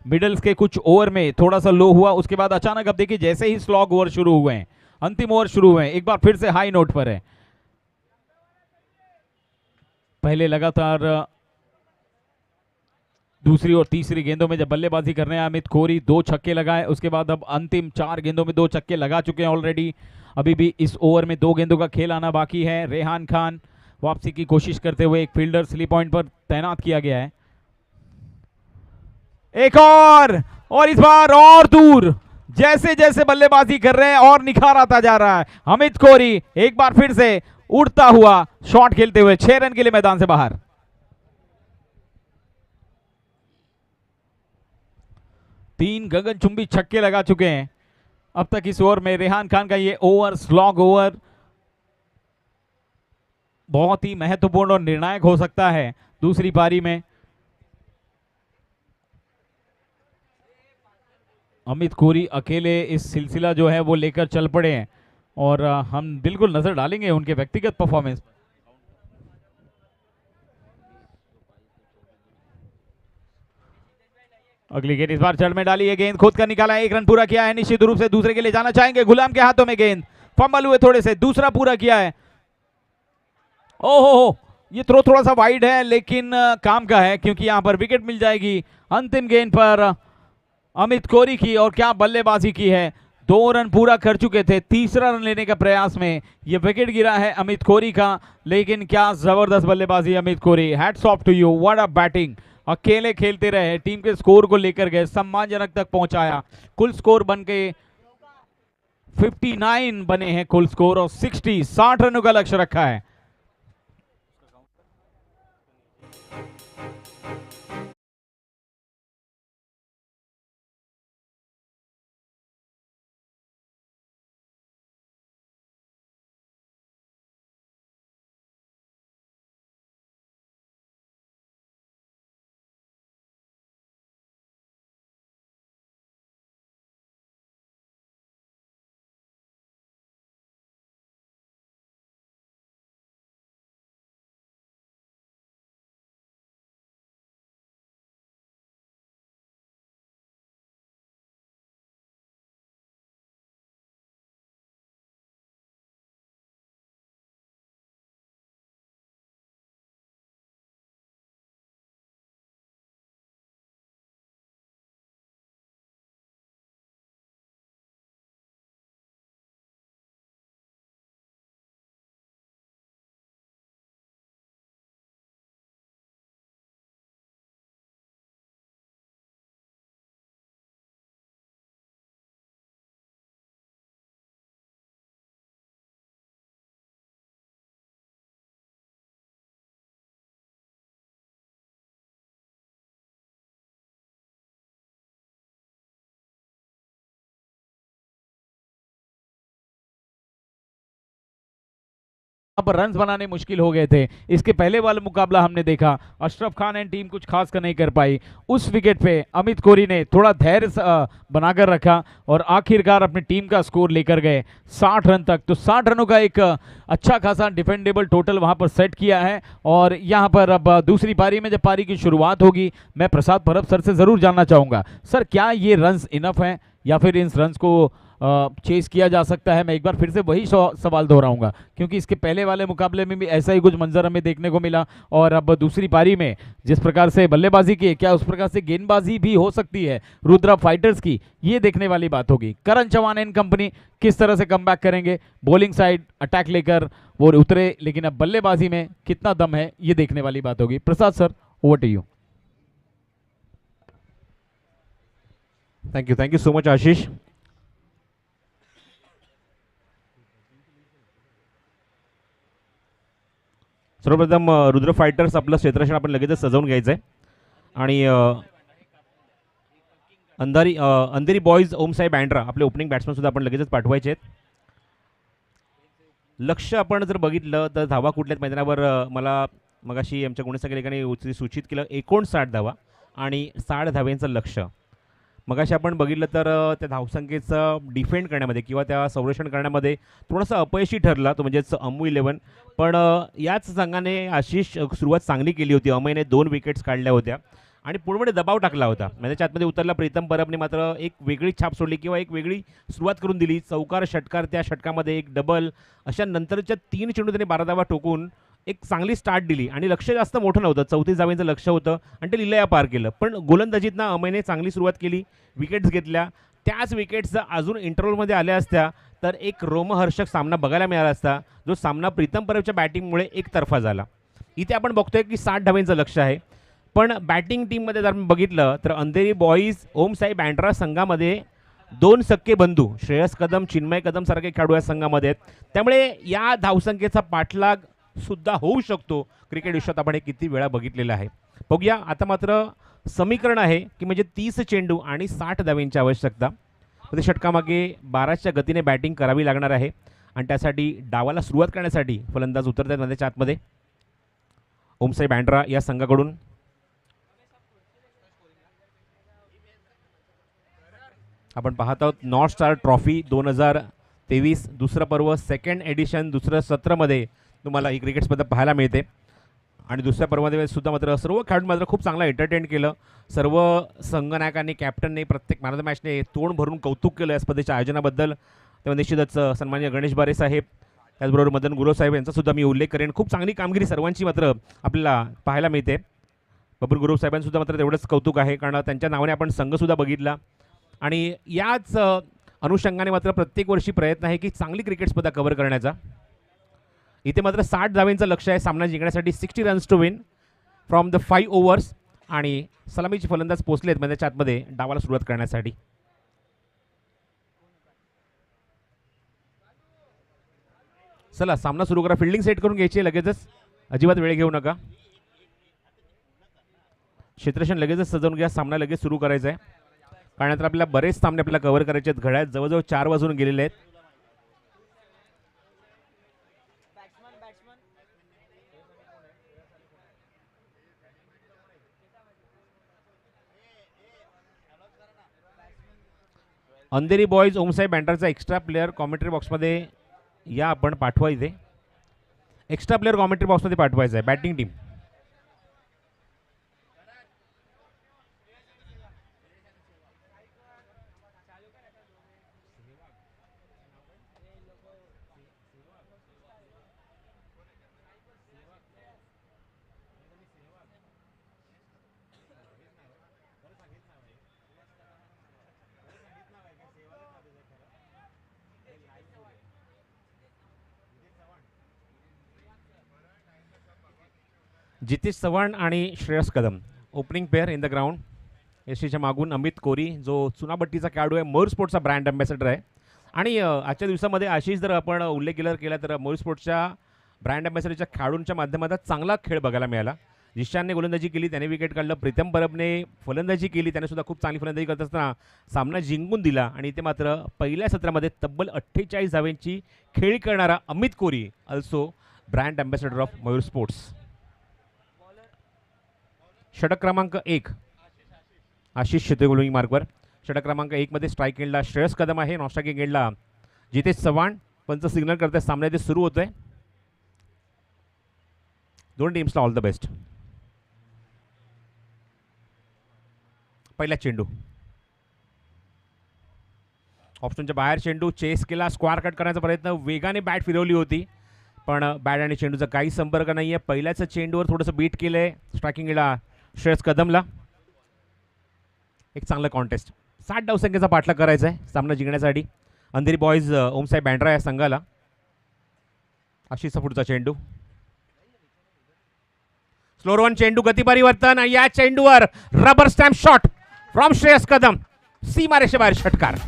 मिडल्स के कुछ ओवर में थोड़ा सा लो हुआ, उसके बाद अचानक अब देखिए जैसे ही स्लॉग ओवर शुरू हुए हैं, अंतिम ओवर शुरू हुए हैं, एक बार फिर से हाई नोट पर है। पहले लगातार दूसरी और तीसरी गेंदों में जब बल्लेबाजी कर रहे हैं अमित कोहली, 2 छक्के लगाए। उसके बाद अब अंतिम 4 गेंदों में 2 छक्के लगा चुके हैं ऑलरेडी। अभी भी इस ओवर में 2 गेंदों का खेल आना बाकी है। रेहान खान वापसी की कोशिश करते हुए, एक फील्डर स्लिप पॉइंट पर तैनात किया गया है। एक और इस बार और दूर। जैसे जैसे बल्लेबाजी कर रहे हैं और निखार आता जा रहा है अमित कोहली। एक बार फिर से उड़ता हुआ शॉट खेलते हुए 6 रन के लिए मैदान से बाहर। तीन गगनचुंबी छक्के लगा चुके हैं अब तक इस ओवर में। रेहान खान का ये ओवर, स्लॉग ओवर, बहुत ही महत्वपूर्ण और निर्णायक हो सकता है दूसरी पारी में। अमित कोहली अकेले इस सिलसिला जो है वो लेकर चल पड़े हैं और हम बिल्कुल नजर डालेंगे उनके व्यक्तिगत परफॉर्मेंस। अगली गेंद इस बार जड़ में डाली है, गेंद खोद कर निकाला है, 1 रन पूरा किया है। निश्चित रूप से दूसरे के लिए जाना चाहेंगे। गुलाम के हाथों में गेंद, फंबल हुए थोड़े से, दूसरा पूरा किया है। ओहो, ये थ्रो थोड़ा सा वाइड है लेकिन काम का है, क्योंकि यहां पर विकेट मिल जाएगी। अंतिम गेंद पर अमित कोहली की, और क्या बल्लेबाजी की है। 2 रन पूरा कर चुके थे, तीसरा रन लेने का प्रयास में ये विकेट गिरा है अमित कोहली का। लेकिन क्या जबरदस्त बल्लेबाजी Amit Kohli, hats off to you, what a batting. अकेले खेलते रहे, टीम के स्कोर को लेकर गए, सम्मानजनक तक पहुंचाया। कुल स्कोर बन के 59 बने हैं कुल स्कोर, और 60 रनों का लक्ष्य रखा है। अब रन्स बनाने मुश्किल हो गए थे। इसके पहले वाला मुकाबला हमने देखा, अशरफ खान एंड टीम कुछ खास कर नहीं कर पाई। उस विकेट पे अमित कोहली ने थोड़ा धैर्य बनाकर रखा और आखिरकार अपनी टीम का स्कोर लेकर गए 60 रन तक। तो 60 रनों का एक अच्छा खासा डिफेंडेबल टोटल वहां पर सेट किया है। और यहां पर अब दूसरी पारी में जब पारी की शुरुआत होगी, मैं प्रसाद परब सर से जरूर जानना चाहूंगा, सर क्या ये रन्स इनफ हैं या फिर इन रन्स को चेस किया जा सकता है। मैं एक बार फिर से वही सवाल दोहराऊंगा, क्योंकि इसके पहले वाले मुकाबले में भी ऐसा ही कुछ मंजर हमें देखने को मिला, और अब दूसरी पारी में जिस प्रकार से बल्लेबाजी की है, क्या उस प्रकार से गेंदबाजी भी हो सकती है रुद्रा फाइटर्स की, ये देखने वाली बात होगी। करण चौहान एंड कंपनी किस तरह से कमबैक करेंगे, बॉलिंग साइड अटैक लेकर वो उतरे, लेकिन अब बल्लेबाजी में कितना दम है ये देखने वाली बात होगी। Prasad sir, over to you. Thank you so much Ashish. सर्वप्रथम रुद्र फायटर्स आपलं क्षेत्ररक्षण आपण लगेचच सजवून घ्यायचं आहे, आणि अंधेरी बॉयज ओमसाई बँड्रा आपले ओपनिंग बॅट्समन सुद्धा आपण लगेचच पाठवायचे आहेत। लक्ष आपण जर बघितलं तर धावा कुठल्याच मैदानावर मला मगाशी आमच्या गुणसंख्येने सूचित केलं 59 धावा आणि 60 धाव्यांचं लक्ष। मगाशी आपण बघितलं तर त्या धावसंख्येचं डिफेंड करण्यामध्ये किंवा त्या संरक्षण करण्यामध्ये थोडंसं अपयशी ठरला तो, म्हणजेच अमू 11। पण याच संघाने आशिष सुरुवात चांगली केली होती, अमयने 2 विकेट्स काढल्या होत्या आणि पूर्णपणे दबाव टाकला होता। म्हणजे त्याच्यामध्ये उतरला प्रीतम परबने मात्र एक वेगळी छाप सोडली किंवा एक वेगळी सुरुवात करून दिली। चौकार षटकार, त्या षटकामध्ये एक डबल, अशा नंतरच्या 3 चेंडू त्याने 12 धावा ठोकून एक चांगली स्टार्ट दिली आणि लक्ष जास्त मोठं नव्हतं, 34 धावांचं लक्ष होतं आणि ते लिलया पार केलं। पण गोलंदाजीतनं अमयने चांगली सुरुवात केली, विकेट्स घेतल्या। त्याच विकेट्स अजून इंटरव्हलमध्ये आल्या असत्या तर एक रोमहर्षक सामना बघायला मिळाला असता, जो सामना प्रीतम परबच्या बॅटिंगमुळे एकतर्फा झाला। इथे आपण बघतोय की 60 धावांचं लक्ष आहे, पण बॅटिंग टीममध्ये जर बघितलं तर अंधेरी बॉईज ओमसाई बँड्रा संघामध्ये 2 सक्के बंधू श्रेयस कदम, चिन्मय कदम सारखे खेळाडू या संघामध्ये आहेत। त्यामुळे या धावसंख्येचा पाठलाग सुद्धा होऊ शकतो। क्रिकेट विश्वात आपण हे किती वेळा बघितलेलं आहे। बघूया आता मात्र समीकरण आहे की म्हणजे 30 चेंडू आणि 60 धावांची आवश्यकता। प्रति षटकामागे 12च्या गतीने बॅटिंग करावी लागणार आहे आणि त्यासाठी डावाला सुरुवात करण्यासाठी फलंदाज उतरत आहेत मैदानाच्या आतमध्ये ओमसाई बँड्रा या संघाकडून। आपण पाहत आहोत नॉर्थ स्टार ट्रॉफी 2023 दुसरं पर्व, सेकंड एडिशन, दुसरं सत्रामध्ये तुम्हाला ही क्रिकेट स्पर्धा पाहायला मिळते। आणि दुसऱ्या पर्वामध्ये सुद्धा मात्र सर्व खेळाडू मात्र खूप चांगला एंटरटेन केलं। सर्व संघनायकांनी, कॅप्टनने, प्रत्येक मॅन ऑफ द मॅचने तोंड भरून कौतुक केलं या स्पर्धेच्या आयोजनाबद्दल। तेव्हा निश्चितच सन्माननीय गणेश बारे साहेब, त्याचबरोबर मदन गुरव साहेब यांचा सुद्धा मी उल्लेख करेन। खूप चांगली कामगिरी सर्वांची मात्र आपल्याला पाहायला मिळते। बबन गुरव साहेबांसुद्धा मात्र तेवढंच कौतुक आहे, कारण त्यांच्या नावाने आपण संघसुद्धा बघितला आणि याच अनुषंगाने मात्र प्रत्येक वर्षी प्रयत्न आहे की चांगली क्रिकेट स्पर्धा कव्हर करण्याचा। इथे मात्र 60 धावांचं लक्ष आहे सामना जिंकण्यासाठी, 60 runs to win from the 5 overs, आणि सलामीचे फलंदाज पोहोचलेत मैदानाच्या आतमध्ये डावाला सुरुवात करण्यासाठी। चला सामना सुरू करा, फिल्डिंग सेट करून घ्यायची लगेचच, अजिबात वेळ घेऊ नका। क्षेत्ररक्षण लगेचच सजवून घ्या, सामना लगेच सुरू करायचा आहे, कारण नंतर आपल्याला बरेच सामने आपल्याला कव्हर करायचे आहेत। घड्याळ जवळजवळ 4 वाजून गेलेले आहेत। अंधेरी बॉयज ओमसाई बँड्राचा एक्स्ट्रा प्लेयर कॉमेंट्री बॉक्समध्ये या, आपण पाठवा, इथे एक्स्ट्रा प्लेयर कॉमेंट्री बॉक्समध्ये पाठवायचं आहे बॅटिंग टीम। जितेश चव्हाण आणि Shreyas Kadam opening pair in the ground. यशीच्या मागून अमित कोरी, जो चुनाभट्टीचा खेळाडू आहे, मयूर स्पोर्ट्सचा ब्रँड अँबॅसेडर आहे। आणि आजच्या दिवसामध्ये आशिष जर आपण उल्लेख केला तर मयूर स्पोर्ट्सच्या ब्रँड अँबॅसेडरच्या खेळाडूंच्या माध्यमातून चांगला खेळ बघायला मिळाला। जिशानने गोलंदाजी केली, त्याने विकेट काढलं, प्रीतम परबने फलंदाजी केली, त्याने सुद्धा खूप चांगली फलंदाजी करत असताना सामना जिंकून दिला। आणि इथे मात्र पहिल्या सत्रामध्ये तब्बल 48 धावांची खेळी करणारा Amit Kori, also brand ambassador of Mayur sports. षटक क्रमांक 1 आशिष शेते गोलंदाजी मार्कवर। षटक क्रमांक 1 मध्ये स्ट्राईक एंडला श्रेयस कदम आहे, नॉन स्ट्राईकिंग एंडला जितेश चव्हाण। पंच सिग्नल करते, सामना इथे सुरू होतोय। दोन टीम्सला ऑल द बेस्ट। पहिला चेंडू ऑप्शनच्या बाहेर चेंडू चेस केला, स्क्वार कट करण्याचा प्रयत्न, वेगाने बॅट फिरवली होती पण बॅट आणि चेंडूचा काही संपर्क नाही आहे. पहिल्याच चेंडूवर थोडंसं बीट केलं आहे स्ट्रायकिंगला श्रेयस कदमला. एक चांगलं कॉन्टेस्ट. 60 धावसंख्येचा पाठलाग करायचा आहे सामना जिंकण्यासाठी अंधेरी बॉईज ओमसाई बँड्रा या संघाला. अशीचा पुढचा चेंडू, स्लोअर वन चेंडू, गतिपरिवर्तन, या चेंडूवर rubber stamp shot from Shreyas Kadam, सीमारेषे बाहेर षटकार.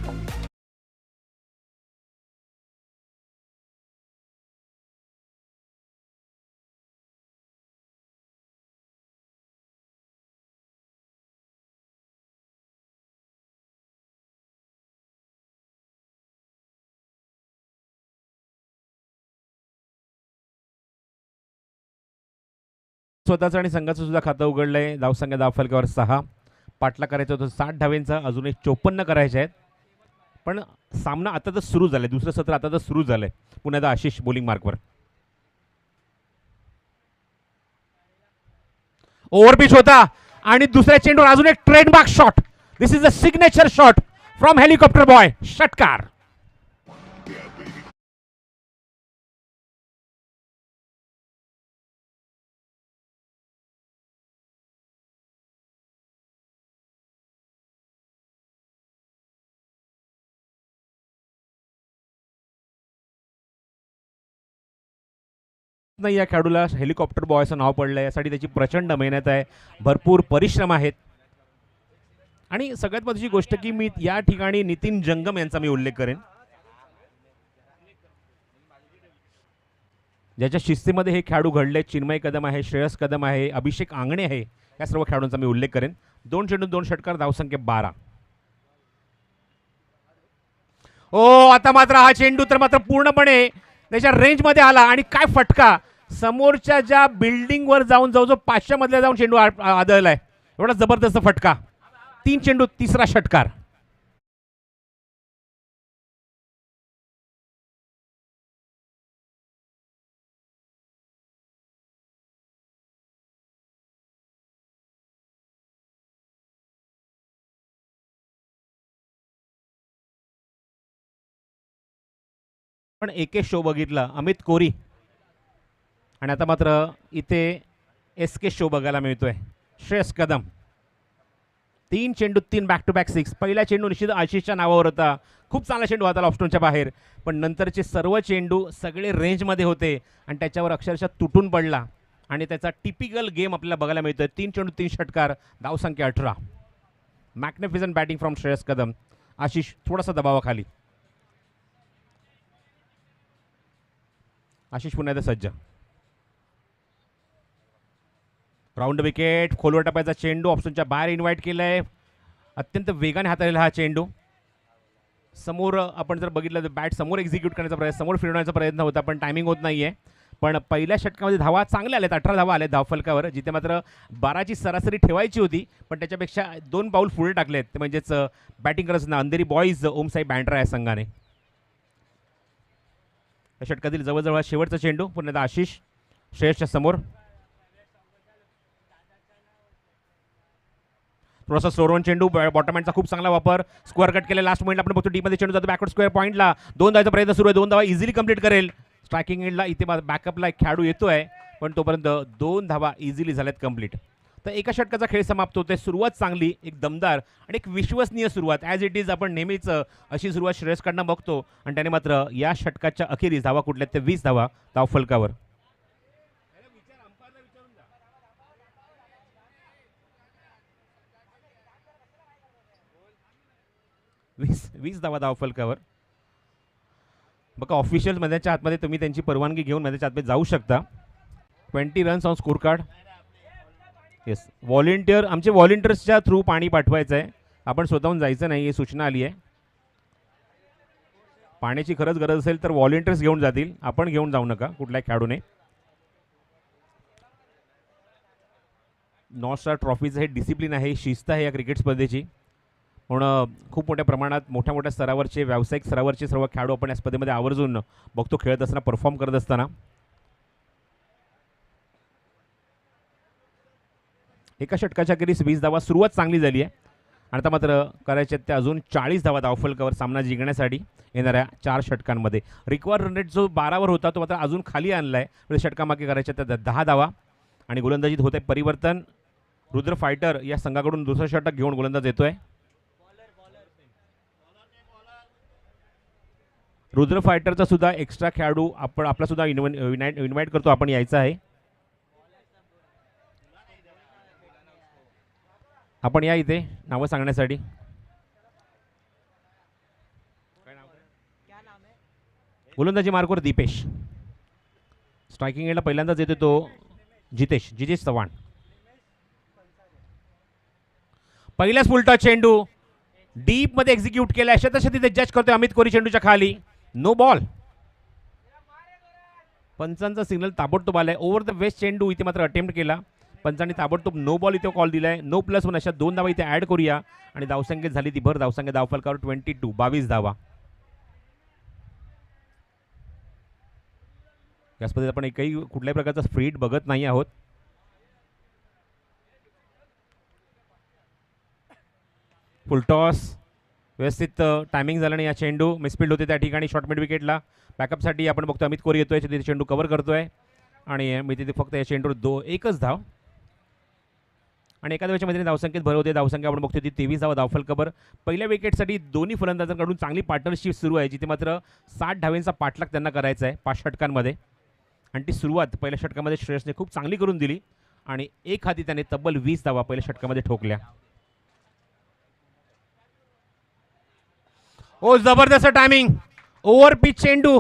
स्वतःचं आणि संघाचं सुद्धा खातं उघडलंय. धावसंख्या धावफलकावर 6. पाठला करायचं होतं 60 धावेंचा, अजून एक 54 करायचे आहेत. पण सामना आता तर सुरू झालाय, दुसरं सत्र आता तर सुरू झालंय. पुन्हा एकदा आशिष बॉलिंग मार्कवर. ओव्हरपिच होता आणि दुसऱ्या चेंडूवर अजून एक trademark shot. This is a signature shot from helicopter boy, षटकार. नाही, या खेळाडूला हेलिकॉप्टर बॉय असं नाव पडलं आहे. यासाठी त्याची प्रचंड मेहनत आहे, भरपूर परिश्रम आहेत. आणि सगळ्यात महत्त्वाची गोष्ट की मी या ठिकाणी नितीन जंगम यांचा मी उल्लेख करेन, ज्याच्या शिस्तीमध्ये हे खेळाडू घडले. चिन्मय कदम आहे, श्रेयस कदम आहे, अभिषेक आंगणे आहे, या सर्व खेळाडूंचा मी उल्लेख करेन. 2 चेंडू 2 षटकार, धावसंख्या 12. ओ आता मात्र हा चेंडू तर मात्र पूर्णपणे त्याच्या रेंजमध्ये आला आणि काय फटका. समोरच्या ज्या बिल्डिंगवर जाऊन जवळजवळ 500 मधल्या जाऊन चेंडू आदळलाय. एवढा जबरदस्त फटका. 3 चेंडू 3रा षटकार. पण एके शो बघितला अमित कोरी आणि आता मात्र इथे SK शो बघायला मिळतोय. श्रेयस कदम 3 चेंडू 3 बॅक टू बॅक 6. पहिला चेंडू निश्चित आशिषच्या नावावर होता, खूप चांगला चेंडू हाताला ऑप्शनच्या बाहेर, पण नंतरचे सर्व चेंडू सगळे रेंजमध्ये होते आणि त्याच्यावर अक्षरशः तुटून पडला आणि त्याचा टिपिकल गेम आपल्याला बघायला मिळतोय. 3 चेंडू 3 षटकार, धावसंख्या 18. मॅग्निफिसंट बॅटिंग फ्रॉम श्रेयस कदम. आशिष थोडासा दबावाखाली. आशिष पुन्हा एकदा सज्ज. राऊंड विकेट, खोलवर टप्प्याचा चेंडू ऑप्शनच्या बाहेर इन्व्हाइट केलाय. अत्यंत वेगाने हाताळलेला हा चेंडू. समोर आपण जर बघितलं तर बॅट समोर एक्झिक्यूट करण्याचा प्रयत्न, समोर फिरवण्याचा प्रयत्न होता, पण टायमिंग होत नाहीये. पण पहिल्या षटकामध्ये धावा चांगल्या आल्यात, 18 धावा आल्या धावफलकावर, जिथे मात्र 12ची सरासरी ठेवायची होती, पण त्याच्यापेक्षा 2 पाऊल पुढे टाकलेत. ते म्हणजेच बॅटिंग करत असताना अंधेरी बॉईज ओमसाई बँड्रा या संघाने. या षटकातील जवळजवळ शेवटचा चेंडू, पुन्हा आशिष श्रेयसच्या समोर. थोडासा स्लोअर चेंडू, बॉटम हँडचा खूप चांगला वापर, स्क्वेअर कट केला. लास्ट पॉईंटला आपण बघतो डीमध्ये चेंडू जातो बॅकवर्ड स्क्वेअर पॉईंटला. 2 धावाचा प्रयत्न सुरू आहे, 2 धावा इझिली कंप्लीट करेल. स्ट्रायकिंग एंडला इथे बॅकअपला एक खेळाडू येतोय, पण तोपर्यंत 2 धावा इझिली झाल्यात कंप्लीट. तर एका षटकाचा खेळ समाप्त होतोय. सुरुवात चांगली, एक दमदार आणि एक विश्वसनीय सुरुवात. ॲज इट इज आपण नेहमीच अशी सुरुवात श्रेयसकडनं बघतो आणि त्याने मात्र या षटकाच्या अखेरीस धावा कुठल्यात ते 20 धावा धावफलकावर. 20 धावा धावफलकावर. बघा ऑफिशियल मैदानाच्या आतमध्ये तुम्ही त्यांची परवानगी घेऊन मैदानाच्या आतमध्ये जाऊ शकता. 20 runs on score card. Yes, volunteer, आमचे व्हॉलेंटियर्सच्या थ्रू पाणी पाठवायचं आहे, आपण स्वतःहून जायचं नाही, ही सूचना आली आहे. पाण्याची खरंच गरज असेल तर व्हॉलेंटियर्स घेऊन जातील, आपण घेऊन जाऊ नका कुठल्याही खेळाडूने. नॉर्थ स्टार ट्रॉफीचं हे डिसिप्लिन आहे, शिस्त आहे या क्रिकेट स्पर्धेची. म्हणून खूप मोठ्या प्रमाणात मोठ्या स्तरावरचे, व्यावसायिक स्तरावरचे सर्व खेळाडू आपण या स्पर्धेमध्ये आवर्जून बघतो खेळत असताना, परफॉर्म करत असताना. एका षटकाच्या अखेरीस 20 धावा. सुरुवात चांगली झाली आहे आणि आता मात्र करायचे त्या अजून 40 धावा धावफलकावर सामना जिंकण्यासाठी येणाऱ्या 4 षटकांमध्ये. रिक्वायर्ड रन रेट जो 12वर होता तो मात्र अजून खाली आणला आहे. षटकामागे करायच्या त्या 10 धावा आणि गोलंदाजीत होत आहे परिवर्तन. रुद्र फायटर या संघाकडून दुसरं षटक घेऊन गोलंदाज येतोय. रुद्र फायटरचा सुद्धा एक्स्ट्रा खेळाडू आपण आपला सुद्धा इन्व्हाइट करतो, आपण यायचं आहे. आपण या इथे नावं सांगण्यासाठी. गोलंदाजी मार्कवर दीपेश. स्ट्रायकिंग एंडला पहिल्यांदाच येतो तो जितेश चव्हाण. पहिल्याच फुलटॉस चेंडू डीप मध्ये एक्झिक्यूट केला. शतशती तिथे जज करतोय अमित कोहली चेंडूच्या खाली. No ball. पंचांचा सिग्नल ताबडतोब आलाय. ओव्हर द वेस्ट चेंडू इथे मात्र अटेम्प्ट केला. पंचांनी ताबडतोब नो बॉल इथे कॉल दिलाय. नो +1 अशा 2 धावा इथे ऍड करूया आणि धावसंख्येत झाली ती भर. धावसंख्या धावफलकावर 22 धावा. या स्पर्धेत आपण एकही कुठल्याही प्रकारचा स्प्रीट बघत नाही आहोत. फुलटॉस व्यवस्थित टायमिंग झालं नाही. या चेंडू मिसफिल्ड होते त्या ठिकाणी शॉर्ट मिड विकेटला. बॅकअपसाठी आपण बघतो अमित कोहली येतोय. तिथे चेंडू कव्हर करतोय आणि मी तिथे फक्त या चेंडूवर एकच धाव आणि एका धावेच्या मध्ये धावसंख्येत भर होते. धावसंख्या आपण बघतो ती 23 धावा धावफलकावर. पहिल्या विकेटसाठी दोन्ही फलंदाजांकडून चांगली पार्टनरशिप सुरू आहे, जिथे मात्र 60 धावेंचा पाठलाग त्यांना करायचा आहे 5 षटकांमध्ये. आणि ती सुरुवात पहिल्या षटकामध्ये श्रेयसने खूप चांगली करून दिली आणि एक हाती त्याने तब्बल 20 धावा पहिल्या षटकामध्ये ठोकल्या. ओ जबरदस्त टायमिंग. ओव्हर पिच चेंडू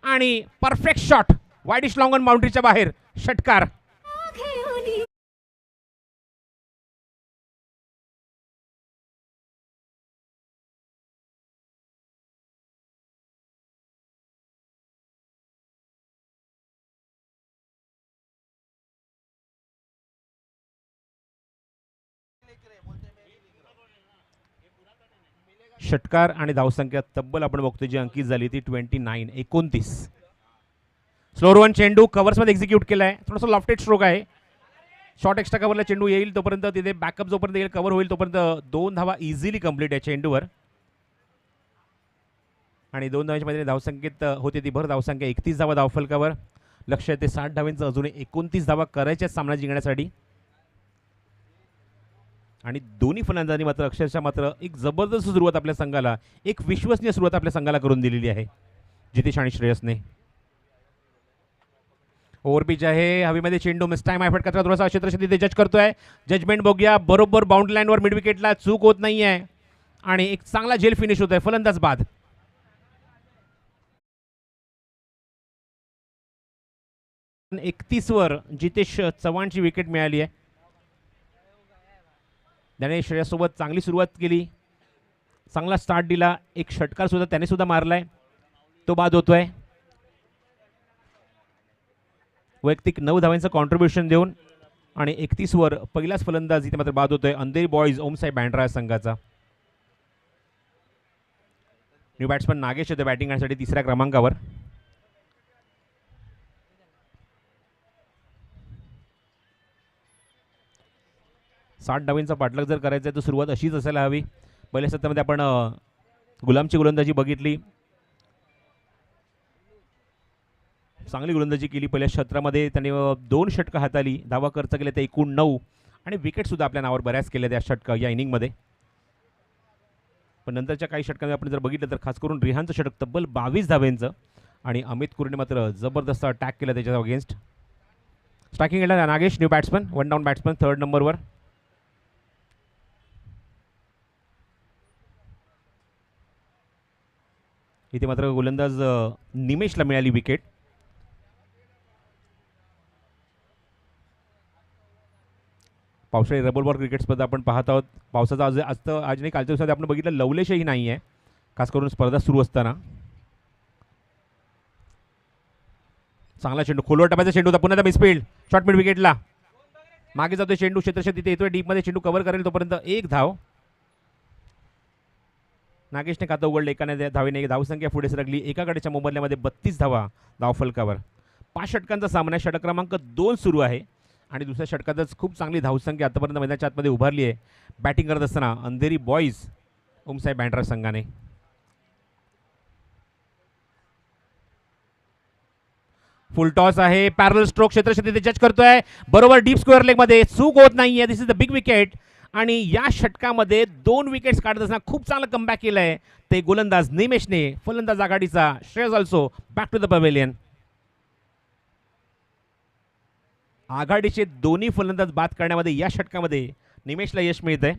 आणि perfect shot. Wideish long on बाउंड्रीच्या बाहेर. षटकार. षटकार आणि धावसंख्या तब्बल आपण बघतो जी अंकित झाली ती 29. स्लोअर वन चेंडू कव्हर्समध्ये एक्झिक्यूट केलाय. थोडासा लॉफ्टेड स्ट्रोक आहे. शॉर्ट एक्स्ट्रा कव्हरला चेंडू येईल तोपर्यंत तिथे बॅकअप जोपर्यंत येईल कव्हर होईल तोपर्यंत 2 धावा इझिली कंप्लीट आहे चेंडूवर. आणि 2 धावांच्या मध्ये धावसंख्येत होते ती भर. धावसंख्या 31 धावा धावफलकावर. लक्ष येते 60 धावांचं अजून 29 धावा करायच्या सामना जिंकण्यासाठी. आणि दोन्ही फलंदाजांनी मात्र अक्षरशः मात्र एक जबरदस्त सुरुवात आपल्या संघाला, एक विश्वसनीय सुरुवात आपल्या संघाला करून दिलेली आहे जितेश आणि श्रेयसने. ओव्हर पिच आहे. हवेमध्ये चेंडू मिस टाइम आहे. फटका थोडासा क्षेत्रक्षेत्र तिथे जज करतोय. जजमेंट बघूया. बरोबर बाउंड्री लाईनवर मिड विकेटला चूक होत नाहीये आणि एक चांगला जेल फिनिश होतोय. फलंदाज बाद. पण 31 वर जितेश चव्हाणची विकेट मिळाली आहे. त्याने श्रेयससोबत चांगली सुरुवात केली, चांगला स्टार्ट दिला. एक षटकार सुद्धा त्याने सुद्धा मारलाय, तो बाद होतोय. वैयक्तिक 9 धावांचं कॉन्ट्रीब्युशन देऊन आणि 31 वर पहिलाच फलंदाज इथे मात्र बाद होतोय. अंधेरी बॉयज ओमसाई बँड्रा संघाचा. न्यू बॅट्समन नागेश होते बॅटिंग करण्यासाठी 3ऱ्या क्रमांकावर. साठ धावांचा पाठलाग जर करायचा आहे तर सुरुवात अशीच असायला हवी. पहिल्या सत्रामध्ये आपण गुलामची गोलंदाजी बघितली, चांगली गोलंदाजी केली. पहिल्या सत्रामध्ये त्याने 2 षटकं हाताळली, धावा खर्च केले ते एकूण 9 आणि विकेट सुद्धा आपल्या नावावर बऱ्याच केल्या त्या षटका या इनिंगमध्ये. पण नंतरच्या काही षटकांमध्ये आपण जर बघितलं तर खास करून रिहानचं षटक तब्बल 22 धावांचं आणि अमित कुरने मात्र जबरदस्त अटॅक केला त्याच्या अगेन्स्ट. स्ट्रायकिंग एंडला Nagesh new batsman, 1 down batsman 3rd नंबरवर. इथे मात्र गोलंदाज निमेशला मिळाली विकेट. पावसाळी रबल बॉल क्रिकेट स्पर्धा आपण पाहत आहोत. पावसाचा आज नाही कालच्या दिवसामध्ये आपण बघितलं लवलेशही नाही आहे, खास करून स्पर्धा सुरू असताना. चांगला चेंडू, खोलवर टप्प्याचा चेंडू होता, पुन्हा मिसफील्ड, शॉर्ट मिड विकेटला मागे जातोय चेंडू, क्षेत्रक्षेत्र तिथे येतोय, डीपमध्ये चेंडू कव्हर करेल तोपर्यंत 1 धाव. नागेशने खातं उघडलं, एकाने धावेने धावसंख्या पुढे सरकली. एका गड्याच्या मोबदल्यामध्ये 32 धावा धावफलकावर. 5 षटकांचा सामना, षटक क्रमांक 2 सुरू आहे आणि दुसऱ्या षटकातच खूप चांगली धावसंख्या आतापर्यंत मैदानाच्या आतमध्ये उभारली आहे बॅटिंग करत असताना अंधेरी बॉईज ओमसाई बँड्रा संघाने. फुल टॉस आहे, पॅरल स्ट्रोक क्षेत्रक्षेत्र तिथे जज करतोय, बरोबर डीप स्क्वेअर लेग मध्ये, चूक होत नाहीये. This is the big wicket. आणि या षटकामध्ये 2 विकेट्स काढत असताना खूप चांगलं कमबॅक केलंय ते गोलंदाज निमेशने. फलंदाज आघाडीचा Shreyas also back to the pavilion. आघाडीचे दोन्ही फलंदाज बाद करण्यामध्ये या षटकामध्ये निमेशला यश मिळतंय.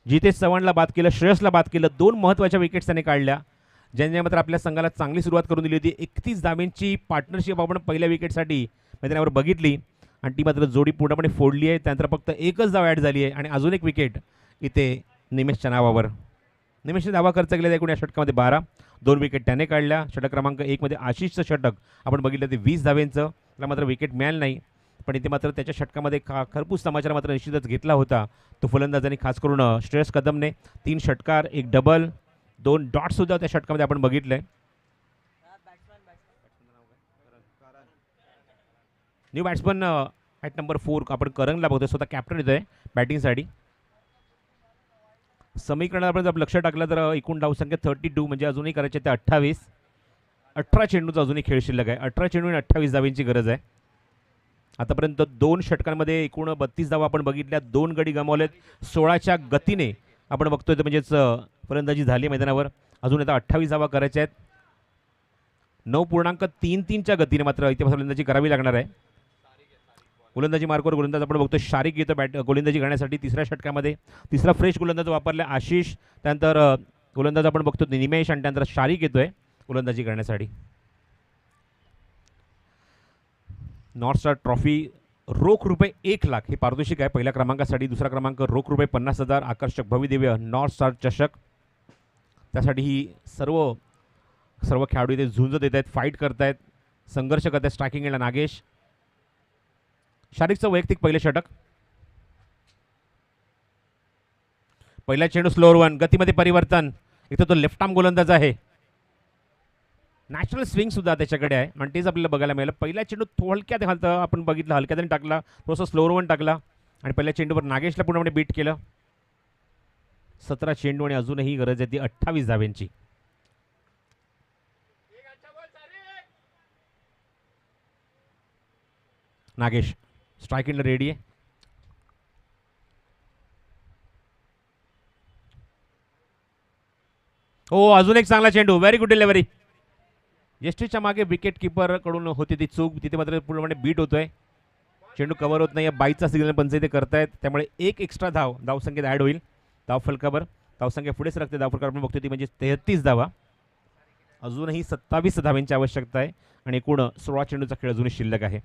जितेश चव्हाणला बाद केलं, श्रेयसला बाद केलं. 2 महत्त्वाच्या विकेट्स त्याने काढल्या, ज्यांनी मात्र आपल्या संघाला चांगली सुरुवात करून दिली होती. 31 धावेंची पार्टनरशिप आपण पहिल्या विकेटसाठी मैदानावर बघितली आणि ती मात्र जोडी पूर्णपणे फोडली आहे. त्यानंतर फक्त एकच धाव ॲड झाली आहे आणि अजून एक विकेट इथे निमेशच्या नावावर. निमेशने धावा खर्च केलेला एकूण या षटकामध्ये 12. 2 विकेट त्याने काढल्या. षटक क्रमांक 1 मध्ये आशिषचं षटक आपण बघितलं ते 20 धावेंचं, त्याला मात्र विकेट मिळालं नाही. पण इथे मात्र त्याच्या षटकामध्ये खरपूस समाचार मात्र निश्चितच घेतला होता तो फलंदाजांनी, खास करून श्रेयस कदमने. 3 षटकार, 1 डबल, 2 डॉट सुद्धा त्या षटकामध्ये आपण बघितलंय. न्यू बॅट्समन ॲट नंबर 4 आपण करंगला बघतोय, स्वतः कॅप्टन येतोय बॅटिंगसाठी. समीकरणात आपण जर लक्ष टाकलं तर एकूण धावसंख्या 32 म्हणजे अजूनही करायचे ते 28. 18 चेंडूचा अजूनही खेळ शिल्लक आहे. 18 चेंडू आणि 28 धावेंची गरज आहे. आतापर्यंत 2 षटकांमध्ये एकूण 32 धावा आपण बघितल्या. 2 गडी गमावलेत. 16च्या गतीने आपण बघतोय तर म्हणजेच फलंदाजी झाली मैदानावर. अजून आता 28 धावा करायच्या आहेत. 9.33च्या गतीने मात्र इथे फलंदाजी करावी लागणार आहे. गोलंदाजी मार्कवर गोलंदाज आपण बघतो शारिक येतो गोलंदाजी करण्यासाठी. 3ऱ्या षटकामध्ये 3रा फ्रेश गोलंदाज वापरला आशिष. त्यानंतर गोलंदाज आपण बघतो निमेश आणि त्यानंतर शारिक येतोय गोलंदाजी करण्यासाठी. नॉर्थ स्टार ट्रॉफी रोख रुपये 1 लाख हे पारितोषिक आहे पहिल्या क्रमांकासाठी. दुसरा क्रमांक रोख रुपये 50,000. आकर्षक भव्यदिव्य नॉर्थ स्टार चषक. त्यासाठी ही सर्व खेळाडू इथे झुंज देत आहेत, फाईट करतायत, संघर्ष करत आहेत. स्ट्रायकिंगला नागेश. शारिकचं वैयक्तिक पहिले षटक. पहिला चेंडू स्लोअर 1, गतीमध्ये परिवर्तन. इथं तो लेफ्ट आर्म गोलंदाज आहे. नॅचरल स्विंग सुद्धा त्याच्याकडे आहे आणि तेच आपल्याला बघायला मिळालं. पहिला चेंडू हलक्यात घालतं आपण बघितलं, हलक्यात टाकला, थोडंसं स्लोअर 1 टाकला आणि पहिल्या चेंडूवर नागेशला पूर्णपणे बीट केलं. 17 चेंडू आणि अजूनही गरज आहे ती 28 धावेंची. नागेश स्ट्रायकिंगला रेडी आहे. हो, अजून एक चांगला चेंडू. Very good delivery. यष्टीच्या मागे विकेट किपर कडून होती ती चूक. तिथे मात्र पूर्णपणे बीट होतोय. चेंडू कव्हर होत नाही. 22चा सिग्नल पंच इथे करतायत, त्यामुळे एक एक्स्ट्रा धावसंख्येत ॲड होईल. धावफलकावर धावसंख्या पुढे सरकते. धावफलकावर आपण बघतोय ती म्हणजे 33 धावा. अजूनही 27 धावेंची आवश्यकता आहे आणि एकूण 16 चेंडूचा खेळ अजूनही शिल्लक आहे.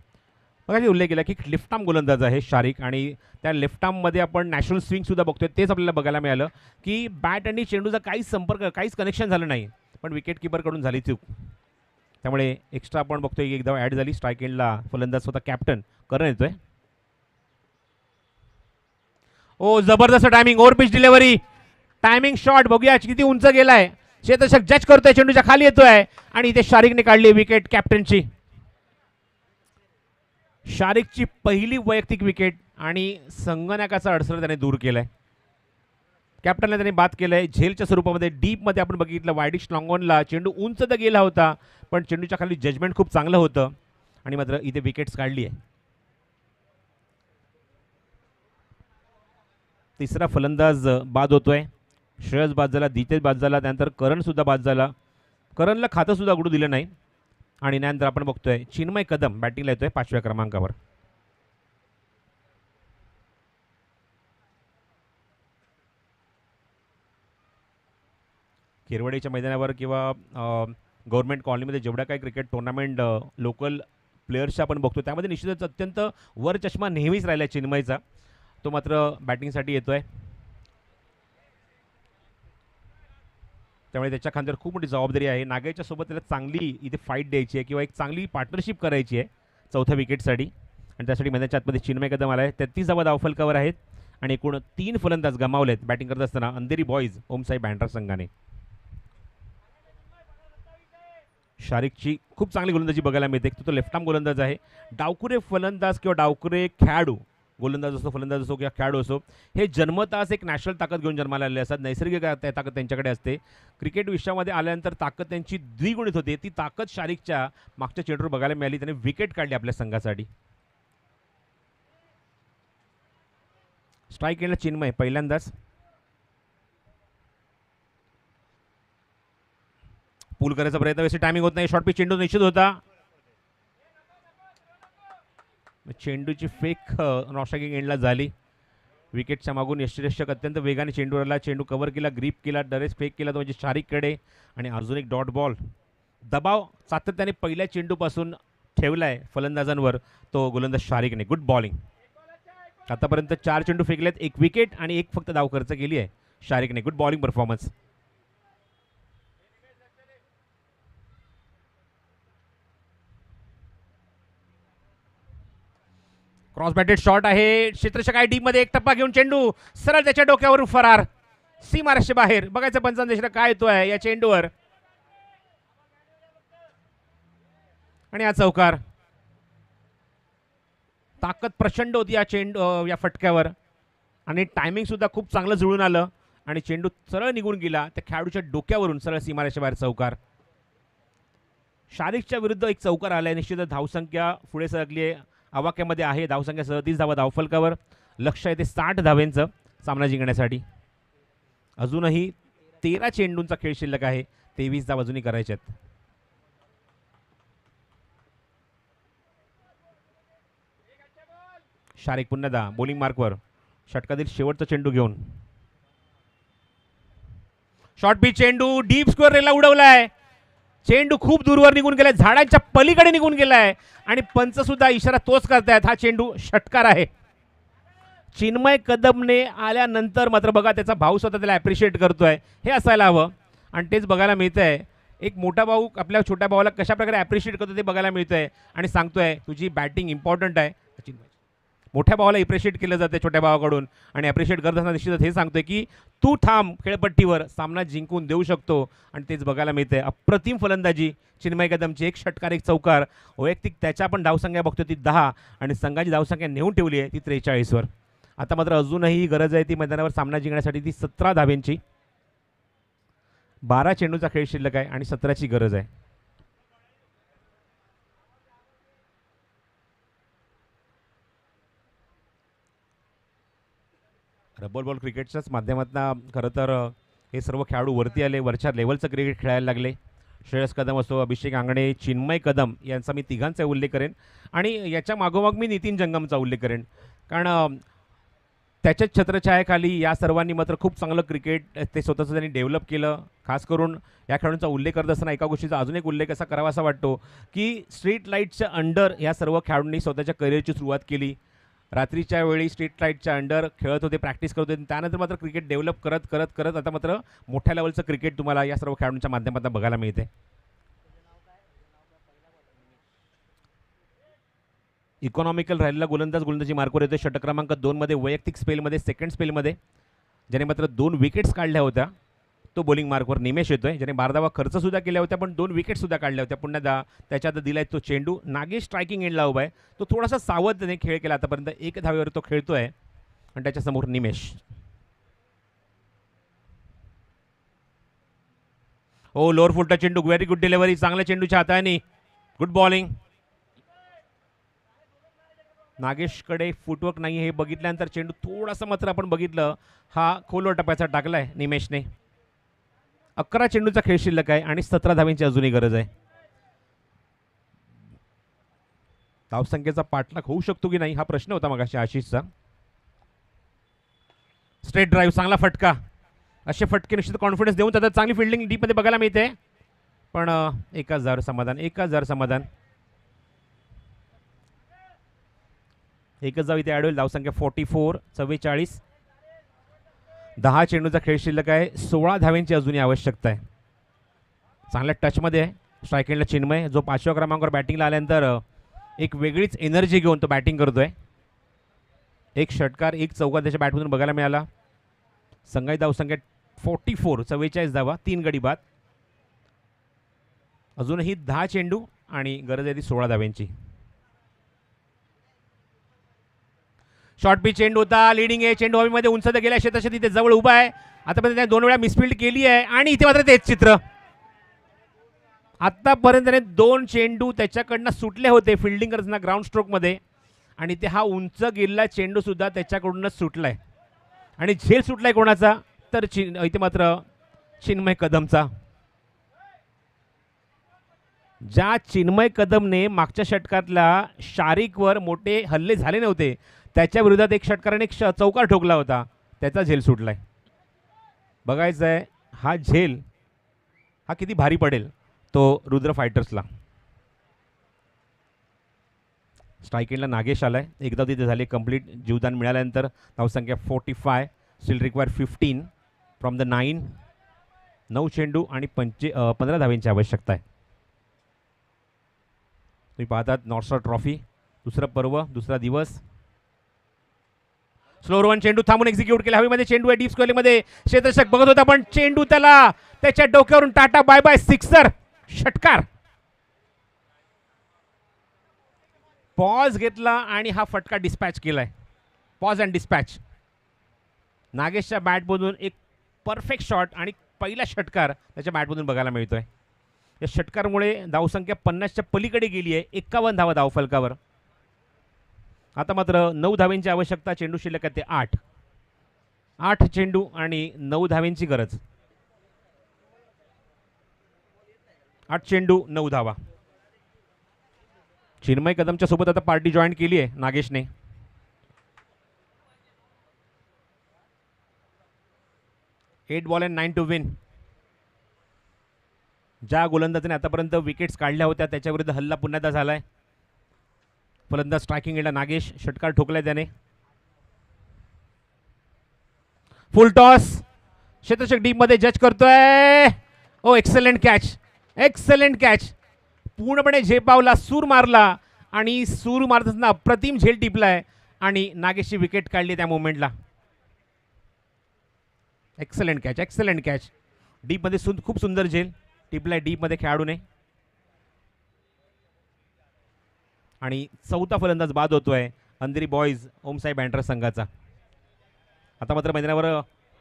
मग उल्लेख केला की लेफ्ट आर्म गोलंदाज आहे शारिक आणि त्या लेफ्ट आर्ममध्ये आपण नॅशनल स्विंग सुद्धा बघतोय. तेच आपल्याला बघायला मिळालं की बॅट आणि चेंडूचा काहीच संपर्क, काहीच कनेक्शन झालं नाही, पण विकेट किपरकडून झाली चूक. त्यामुळे एक्स्ट्रा आपण बघतोय की एकदा ॲड झाली. स्ट्राईक एंडला फलंदाज स्वतः कॅप्टन करण येतोय. ओ, जबरदस्त timing, over pitch delivery, timing shot. बघूया किती उंच गेलाय. क्षेत्ररक्षक जज करतोय, चेंडूच्या खाली येतोय आणि इथे शारिकने काढली विकेट कॅप्टनची. शारिकची पहिली वैयक्तिक विकेट आणि संगणकाचा अडसर त्याने दूर केलाय. कॅप्टनला त्याने बाद केलंय. झेलच्या स्वरूपामध्ये डीपमध्ये आपण बघितलं वायडिश लॉंगॉनला चेंडू उंच तर गेला होता, पण चेंडूच्या खाली जजमेंट खूप चांगलं होतं आणि मात्र इथे विकेट्स काढली आहे. 3रा फलंदाज बाद होतोय. श्रेयस बाद झाला, दितेश बाद झाला, त्यानंतर करण सुद्धा बाद झाला. करणला खातं सुद्धा उघडू दिलं नाही आणि त्यानंतर आपण बघतोय चिन्मय कदम बॅटिंगला येतोय 5व्या क्रमांकावर. खेरवडेच्या मैदानावर किंवा गव्हर्नमेंट कॉलनीमध्ये जेवढ्या काही क्रिकेट टुर्नामेंट लोकल प्लेयर्सच्या आपण बघतो त्यामध्ये निश्चितच अत्यंत वर चष्मा नेहमीच राहिला आहे चिन्मयचा. तो मात्र बॅटिंगसाठी येतोय, त्यामुळे त्याच्या खांद्यावर खूप मोठी जबाबदारी आहे. नागेशच्या सोबत त्याला चांगली इथे फाईट द्यायची आहे किंवा एक चांगली पार्टनरशिप करायची आहे 4थ्या विकेटसाठी आणि त्यासाठी मैदानाच्या आतमध्ये चिन्मय कदम आला आहे. 33 धावा धावफलकावर आहेत आणि एकूण 3 फलंदाज गमावलेत बॅटिंग करत असताना अंधेरी बॉईज ओमसाई बँड्रा संघाने. शारिकची खूप चांगली गोलंदाजी बघायला मिळते. तो लेफ्ट आर्म गोलंदाज आहे. डावकुरे फलंदाज किंवा डावकुरे खेळाडू, गोलंदाज असो, फलंदाज असो किंवा खेळाडू असो, हे जन्मताच एक नॅशनल ताकद घेऊन जन्माला आलेले असतात. नैसर्गिक ताकद त्यांच्याकडे असते. क्रिकेट विश्वामध्ये आल्यानंतर ताकद त्यांची द्विगुणित होते. ती ताकद शारिकच्या मागच्या चेंडूवर बघायला मिळाली. त्याने विकेट काढली आपल्या संघासाठी. स्ट्राईक केला चिन्मय पहिल्यांदाच. पूल करायचा प्रयत्न, व्यवस्थित टायमिंग होत नाही. शॉर्ट पिच चेंडू निश्चित होता. चेंडूची फेक नॉस्ट्रायकिंग एंडला झाली. विकेटच्या मागून यशरक्षक अत्यंत वेगाने चेंडूवर आला. चेंडू कव्हर केला, ग्रीप केला, डरेस फेक केला तो म्हणजे शारिककडे. आणि अजून एक डॉट बॉल. दबाव सातत्याने पहिल्या चेंडूपासून ठेवलाय फलंदाजांवर तो गोलंदाज शारिकने. Good bowling. आतापर्यंत 4 चेंडू फेकलेत, 1 विकेट आणि 1 फक्त धाव खर्च केली आहे शारिकने. Good bowling performance. Cross batted shot आहे. क्षेत्ररक्षक आहे डीप मध्ये. एक टप्पा घेऊन चेंडू सरळ त्याच्या डोक्यावरून फरार. सीमारेषे बाहेर. बघायचं पंचांदेशाला काय येतोय या चेंडूवर. आणि हा चौकार. ताकद प्रचंड होती या या फटक्यावर. आणि टायमिंग सुद्धा खूप चांगलं जुळून आलं. आणि चेंडू सरळ निघून गेला त्या खेळाडूच्या डोक्यावरून सरळ सीमारेषेबाहेर. चौकार. शारिकच्या विरुद्ध एक चौकार आलाय. निश्चितच धावसंख्या पुढे सरकली आहे. आवाक्यामध्ये आहे धावसंख्या 37 धावा धावफलकावर. लक्ष आहे ते 60 धावेंचं सामना जिंकण्यासाठी. अजूनही 13 चेंडूंचा खेळ शिल्लक आहे. 23 धावा अजूनही करायच्यात. शारिक पुन्हा बॉलिंग मार्कवर. षटकातील शेवटचा चेंडू घेऊन शॉर्ट पिच चेंडू डीप स्क्वेअर रेला उडवलाय. चेंडू खूप दूरवर निघून गेलाय, झाडांच्या पलीकडे निघून गेलाय. आणि पंच सुद्धा इशारा तोच करतायत. हा चेंडू षटकार आहे. चिन्मय कदमने आल्यानंतर मात्र बघा त्याचा भाऊ स्वतः त्याला ॲप्रिशिएट करतोय. हे असायला हवं आणि तेच बघायला मिळतंय. एक मोठा भाऊ आपल्या छोट्या भावाला कशा प्रकारे ॲप्रिशिएट करतो ते बघायला मिळतंय. आणि सांगतोय तुझी बॅटिंग इम्पॉर्टंट आहे. मोठ्या भावाला ॲप्रिशिएट केलं जाते छोट्या भावाकडून. आणि ॲप्रिशिएट करत असताना निश्चितच हे सांगतोय की तू थांब खेळपट्टीवर, सामना जिंकून देऊ शकतो. आणि तेच बघायला मिळतंय. अप्रतिम फलंदाजी चिन्मय कदमची. 1 षटकार 1 चौकार. वैयक्तिक त्याच्या पण धावसंख्या बघतो ती 10 आणि संघाची धावसंख्या नेऊन ठेवली आहे ती 43 वर. आता मात्र अजूनही गरज आहे ती मैदानावर सामना जिंकण्यासाठी ती 17 धावेंची. 12 चेंडूचा खेळ शिल्लक आहे आणि 17ची गरज आहे. रबर बॉल क्रिकेटच्याच माध्यमातून खरं तर हे सर्व खेळाडू वरती आले. वरच्या लेवलचं क्रिकेट खेळायला लागले. श्रेयस कदम असो, अभिषेक आंगणे, चिन्मय कदम यांचा मी तिघांचा उल्लेख करेन. आणि याच्या मागोमाग मी नितीन जंगमचा उल्लेख करेन. कारण त्याच्याच छत्रछायाखाली या सर्वांनी मात्र खूप चांगलं क्रिकेट ते स्वतःचं त्यांनी डेव्हलप केलं. खास करून या खेळाडूंचा उल्लेख करत असताना एका गोष्टीचा अजून एक उल्लेख असा करावा असा वाटतो की स्ट्रीट लाईटच्या अंडर या सर्व खेळाडूंनी स्वतःच्या करिअरची सुरुवात केली. रात्रीच्या वेळी स्ट्रीट लाईटच्या अंडर खेळत होते, प्रॅक्टिस करत होते. त्यानंतर मात्र क्रिकेट डेव्हलप करत करत करत आता मात्र मोठ्या लेवलचं क्रिकेट तुम्हाला या सर्व खेळाडूंच्या माध्यमातून बघायला मिळते. इकॉनॉमिकल राहिलेला गोलंदाजी मार्कवर येतो. षटक क्रमांक 2 मध्ये वैयक्तिक स्पेलमध्ये सेकंड स्पेलमध्ये ज्याने मात्र 2 विकेट्स काढल्या होत्या तो बॉलिंग मार्कवर निमेश येतोय. ज्याने 12 धावा खर्चसुद्धा केल्या होत्या पण 2 विकेटसुद्धा काढल्या होत्या. पुन्हा त्याच्यात दिलाय तो चेंडू. नागेश स्ट्रायकिंग एंडला उभा आहे. तो थोडासा सावधने खेळ केला आतापर्यंत. 1 धावेवर तो खेळतोय आणि त्याच्यासमोर निमेश. ओ लोअर फुटचा चेंडू. Very good delivery. चांगल्या चेंडूच्या हाताने. Good bowling. नागेशकडे फुटवर्क नाही हे बघितल्यानंतर चेंडू थोडासा मात्र आपण बघितलं हा खोलवर टप्प्याचा टाकलाय निमेशने. 11 चेंडूचा खेळ शिल्लक आहे आणि 17 धावेंची अजूनही गरज आहे. धावसंख्येचा पाठलाग होऊ शकतो की नाही हा प्रश्न होता मगाशी आशिषचा. Straight drive. चांगला फटका. असे फटके निश्चित कॉन्फिडन्स देऊन जातात. चांगली फिल्डिंग डीपमध्ये बघायला मिळते पण 1000 समाधान. 1000 समाधान. एकच जाऊ इथे ॲड होईल. धावसंख्या 44 44. 10 चेंडूचा खेळ शिल्लक आहे. 16 धावेंची अजूनही आवश्यकता आहे. चांगल्या टचमध्ये आहे. स्ट्राईक एंडला चिन्मय जो 5व्या क्रमांकावर बॅटिंगला आल्यानंतर एक वेगळीच एनर्जी घेऊन तो बॅटिंग करतोय. 1 षटकार 1 चौकार त्याच्या बॅटमधून बघायला मिळाला. संघाची धावसंख्या 44 44 धावा 3 गडी बाद. अजूनही 10 चेंडू आणि गरज आहे ती 16 धाव्यांची. शॉर्ट पिच चेंडू होता, लिडिंग आहे, चेंडू हवेमध्ये उंचत गेल्या शेताच्या तिथे जवळ उभा आहे. आतापर्यंत त्याने 2 वेळा मिसफिल्ड केली आहे आणि इथे मात्र तेच चित्र. आतापर्यंत त्याने 2 चेंडू त्याच्याकडनं सुटले होते फिल्डिंग करताना ग्राउंड स्ट्रोकमध्ये आणि ते हा उंच गेलेला चेंडू सुद्धा त्याच्याकडूनच सुटलाय. आणि झेल सुटलाय कोणाचा तर इथे मात्र चिन्मय कदमचा. ज्या चिन्मय कदमने मागच्या षटकातला शारिकवर मोठे हल्ले झाले नव्हते त्याच्या विरोधात एक षटकाराने चौकार ठोकला होता, त्याचा झेल सुटलाय. बघायचं आहे हा झेल हा किती भारी पडेल तो रुद्र फायटर्सला. स्ट्राईक एंडला नागेश आलाय, एकदा तिथे झाले कंप्लीट. जीवदान मिळाल्यानंतर धावसंख्या 45, स्टील रिक्वायर 15 फ्रॉम द 9. 9 चेंडू आणि 15 धाव्यांची आवश्यकता आहे. तुम्ही पाहतात नॉर्थस्टार ट्रॉफी, दुसरं पर्व, दुसरा दिवस. स्लोअर वन चेंडू थांबून एक्झिक्यूट केला. हवेमध्ये चेंडू आहे डीप स्क्वेअरमध्ये. क्षेत्ररक्षक बघत होता पण चेंडू त्याला त्याच्या डोक्यावरून टाटा बाय बाय. सिक्सर, षटकार. पॉज घेतला आणि हा फटका डिस्पॅच केलाय. Pause and dispatch. नागेशच्या बॅटमधून एक परफेक्ट शॉट आणि पहिला षटकार त्याच्या बॅटमधून बघायला मिळतोय. या षटकारमुळे धावसंख्या 50च्या पलीकडे गेली आहे. 51 धावा धावफलकावर. आता मात्र 9 धाव्यांची आवश्यकता. चेंडू शिल्लक आहे ते 8. 8 चेंडू आणि 9 धाव्यांची गरज. 8 चेंडू 9 धावा. चिन्मय कदमच्या सोबत आता पार्टी जॉईन केली आहे नागेशने. Eight ball and 9 to win. ज्या गोलंदाजाने आतापर्यंत विकेट्स काढल्या होत्या त्याच्याविरुद्ध हल्ला पुन्हा एकदा झालाय. फलंदाज स्ट्रायकिंग एंडला नागेश. षटकार ठोकलाय त्याने. Full toss. क्षेत्ररक्षक डीप मध्ये जज करतोय. ओ एक्सलेंट कॅच, एक्सलेंट कॅच. पूर्णपणे झेपावला, सूर मारला आणि सूर मारताना अप्रतिम झेल टिपलाय आणि नागेशची विकेट काढली त्या मोमेंटला. Excellent catch, excellent catch. Deep मध्ये खूप सुंदर झेल टिपलाय डीप मध्ये खेळाडूने. आणि चौथा फलंदाज बाद होतोय अंधेरी बॉईज ओमसाई बँड्रा संघाचा. आता मात्र मैदानावर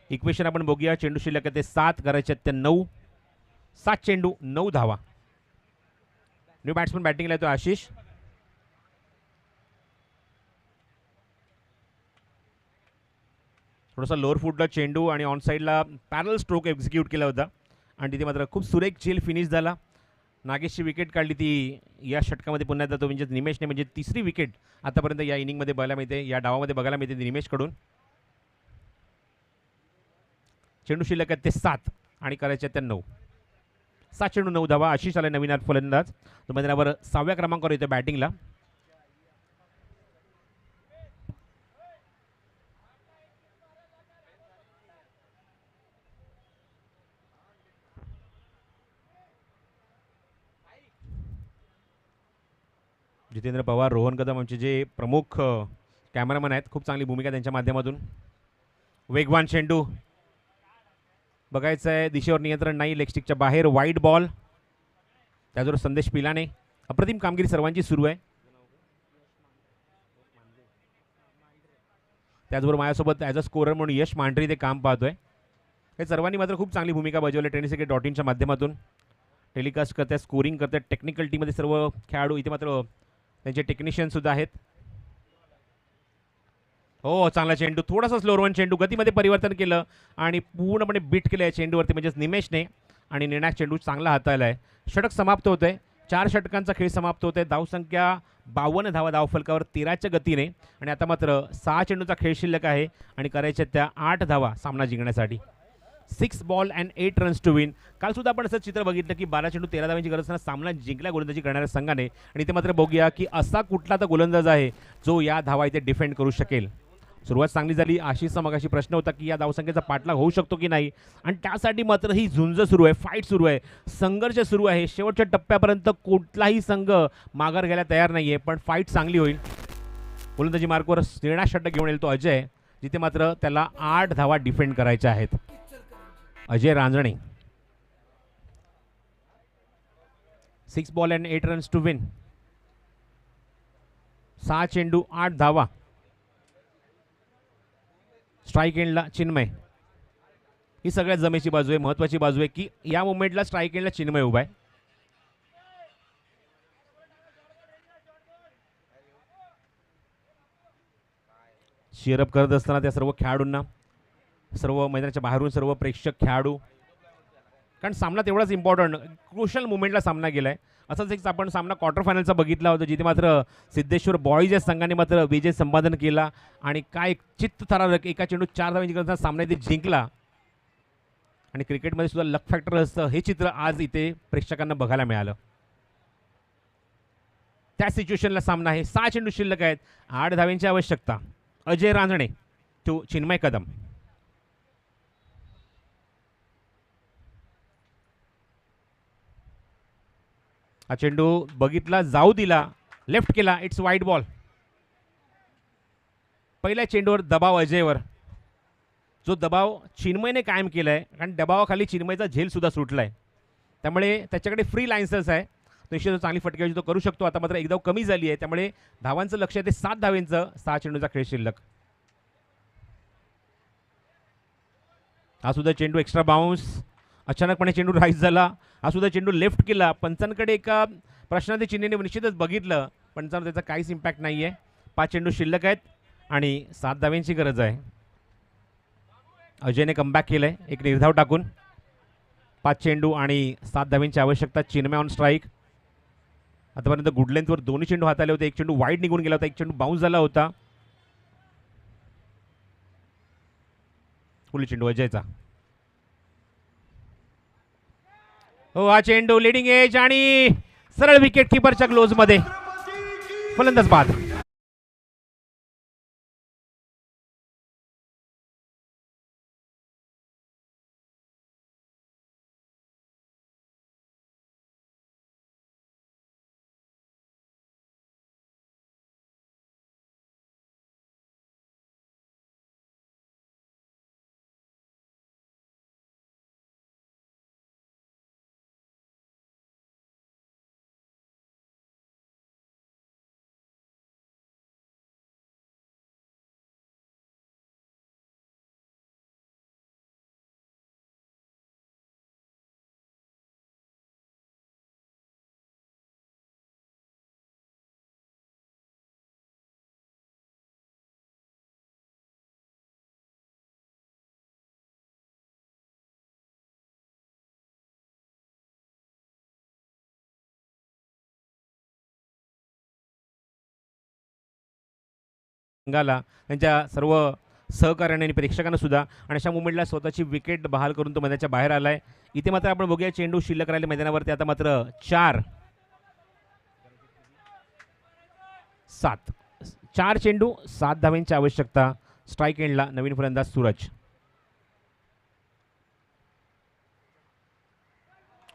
इक्वेशन आपण बघूया. चेंडू शिल्लक आहे ते 7, करायचे ते 9. 7 चेंडू 9 धावा. न्यू बॅट्समन बॅटिंगला येतो आशिष. थोडासा लोअर फुटला चेंडू आणि ऑन साईडला पॅरल स्ट्रोक एक्झिक्यूट केला होता आणि तिथे मात्र खूप सुरेख झेल फिनिश झाला. नागेशची विकेट काढली ती या षटकामध्ये पुन्हा एकदा तो म्हणजे निमेशने, म्हणजे तिसरी विकेट आतापर्यंत या इनिंगमध्ये बघायला मिळते, या डावामध्ये बघायला मिळते निमेशकडून. चेंडू शिल्लक आहेत ते 7 आणि करायचे त्या 9. 7 चेंडू 9 धावा. आशिष आला नवीन फलंदाज. तो मैदानावर 6व्या क्रमांकावर येतो बॅटिंगला. जितेंद्र पवार, रोहन कदम आमचे जे प्रमुख कॅमेरामॅन आहेत, खूप चांगली भूमिका त्यांच्या माध्यमातून. वेगवान चेंडू बघायचं आहे, दिशेवर नियंत्रण नाही, लेगस्टिकच्या बाहेर, वाईड बॉल. त्याचबरोबर संदेश पिलाने. अप्रतिम कामगिरी सर्वांची सुरू आहे. त्याचबरोबर माझ्यासोबत ॲज अ स्कोरर म्हणून यश मांढरी ते काम पाहतोय. हे सर्वांनी मात्र खूप चांगली भूमिका बजावली tenniscricket.in माध्यमातून. टेलिकास्ट करतात, स्कोरिंग करतात, टेक्निकल टीममध्ये सर्व खेळाडू, इथे मात्र त्यांचे टेक्निशियन सुद्धा आहेत. हो, चांगला चेंडू, थोडासा स्लोअर वन चेंडू, गतीमध्ये परिवर्तन केलं आणि पूर्णपणे बीट केलं आहे चेंडूवरती म्हणजेच निमेशने आणि निर्णायक चेंडू चांगला हाताळला आहे. षटक समाप्त होत आहे. 4 षटकांचा खेळ समाप्त होत आहे. धावसंख्या 52 धावा धावफलकावर 13च्या गतीने आणि आता मात्र 6 चेंडूचा खेळ शिल्लक आहे आणि करायच्या त्या 8 धावा सामना जिंकण्यासाठी. 6 ball and 8 runs to win. काल सुद्धा आपण असं चित्र बघितलं की 12 चेंडू 13 धावांची गरज असताना सामना जिंकला गोलंदाजी करणाऱ्या संघाने. आणि इथे मात्र बघूया की असा कुठला तर गोलंदाज आहे जो या धावा इथे डिफेंड करू शकेल. सुरुवात चांगली झाली. आशिषचा मगाशी प्रश्न होता की या धावसंख्येचा पाठलाग होऊ शकतो की नाही, आणि त्यासाठी मात्र ही झुंज सुरू आहे, फाईट सुरू आहे, संघर्ष सुरू आहे. शेवटच्या टप्प्यापर्यंत कुठलाही संघ माघार घ्यायला तयार नाही आहे, पण फाईट चांगली होईल. गोलंदाजी मार्कवर निर्णायक षटक घेऊन येईल तो अजय, जिथे मात्र त्याला 8 धावा डिफेंड करायच्या आहेत. Ajay Ranjane. 6 ball and 8 runs to win. 6 चेंडू 8 धावा. स्ट्राईक एंडला चिन्मय. ही सगळ्यात जमेची बाजू आहे, महत्वाची बाजू आहे की या मोमेंटला स्ट्राईक एंडला चिन्मय उभा आहे. शिअरअप करत असताना त्या सर्व खेळाडूंना, सर्व मैदानाच्या बाहेरून सर्व प्रेक्षक खेळाडू, कारण सामना तेवढाच इम्पॉर्टंट, क्रुशल मुमेंटला सामना गेलाय. असंच एक आपण सामना क्वार्टर फायनलचा बघितला होता, जिथे मात्र सिद्धेश्वर बॉईज या संघाने मात्र विजय संपादन केला आणि काय चित्तथरारक एका चेंडू 4 धावांची करताना सामना इथे जिंकला. आणि क्रिकेटमध्ये सुद्धा लक फॅक्टर असतं, हे चित्र आज इथे प्रेक्षकांना बघायला मिळालं. त्या सिच्युएशनला सामना आहे. 6 चेंडू शिल्लक आहेत, 8 धावांची आवश्यकता. अजय रांजणे टू चिन्मय कदम. हा चेंडू बघितला, जाऊ दिला, लेफ्ट केला, इट्स वाईड बॉल. पहिल्या चेंडूवर दबाव अजयवर, जो दबाव चिन्मयने कायम केलाय, कारण दबावाखाली चिन्मयचा झेल सुद्धा सुटलाय, त्यामुळे त्याच्याकडे फ्री लाईन्सर्स आहे. निश्चित चांगली फटकेबाजी तो करू शकतो. आता मात्र एकदा कमी झाली आहे, त्यामुळे धावांचं लक्ष आहे ते 7 धावेंचं. 6 चेंडूचा खेळ शिल्लक. हा सुद्धा चेंडू एक्स्ट्रा बाउन्स. अचानकपणे चेंडू राईज झाला. हा सुद्धा चेंडू लेफ्ट केला. पंचांकडे एका प्रश्नार्थी चिन्हाने निश्चितच बघितलं, पंचांवर त्याचा काहीच इम्पॅक्ट नाही आहे. 5 चेंडू शिल्लक आहेत आणि 7 धाव्यांची गरज आहे. अजयने कमबॅक केलंय एक निर्धाव टाकून. 5 चेंडू आणि 7 धाव्यांची आवश्यकता. चिन्मय ऑन स्ट्राईक. आतापर्यंत गुड लेंथवर दोन्ही चेंडू हाताले होते. एक चेंडू वाईड निघून गेला होता, एक चेंडू बाउन्स झाला होता. फुल चेंडू अजयचा. हो, हा चेंडू लिडिंग एज आणि सरळ विकेट किपरच्या क्लोज मध्ये. फलंदाज बाद. संघाला, त्यांच्या सर्व सहकार्याने आणि प्रेक्षकांना सुद्धा, आणि अशा मुवमेंटला स्वतःची विकेट बहाल करून तो मैदानाच्या बाहेर आलाय. इथे मात्र आपण बघूया चेंडू शिल्लक राहिले मैदानावरती. आता मात्र 4 चेंडू 7 धाव्यांची आवश्यकता. स्ट्राईक एंडला नवीन फलंदाज सूरज.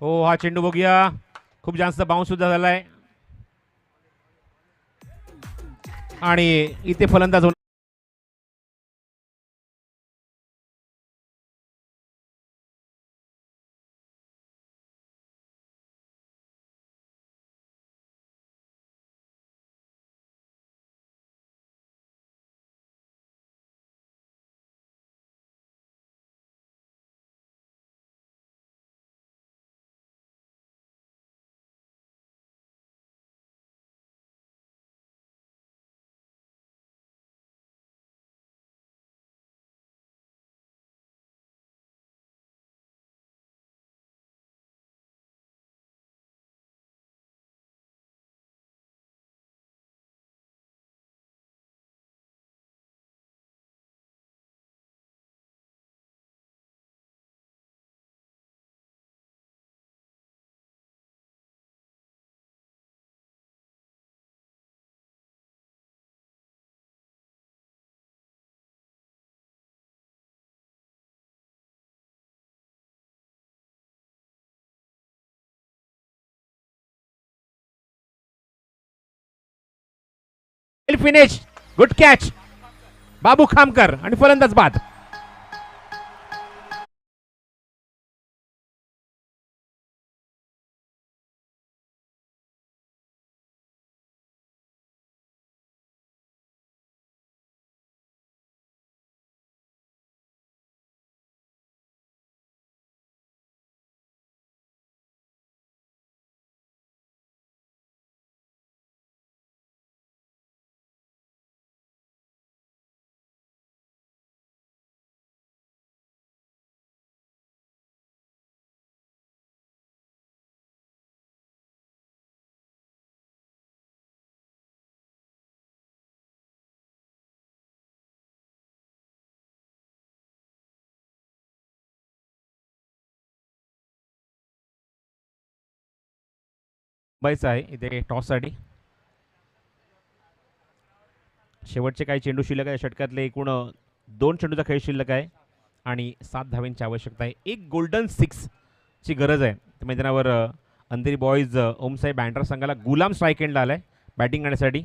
हो, हा चेंडू बघूया, खूप जास्त बाउन्स सुद्धा झालाय आणि इथे फलंदाज फिनिश. गुड कॅच बाबू खामकर आणि फलंदाज बाद. झोपायचं आहे इथे टॉससाठी. शेवटचे काही चेंडू शिल्लक आहे षटकातले. एकूण 2 चेंडूचा खेळ शिल्लक आहे आणि 7 धावांची आवश्यकता आहे. एक गोल्डन 6 ची गरज आहे. त्या मैदानावर अंधेरी बॉईज ओमसाई बँड्रा संघाला गुलाम स्ट्राईक एंडला आलाय बॅटिंग करण्यासाठी.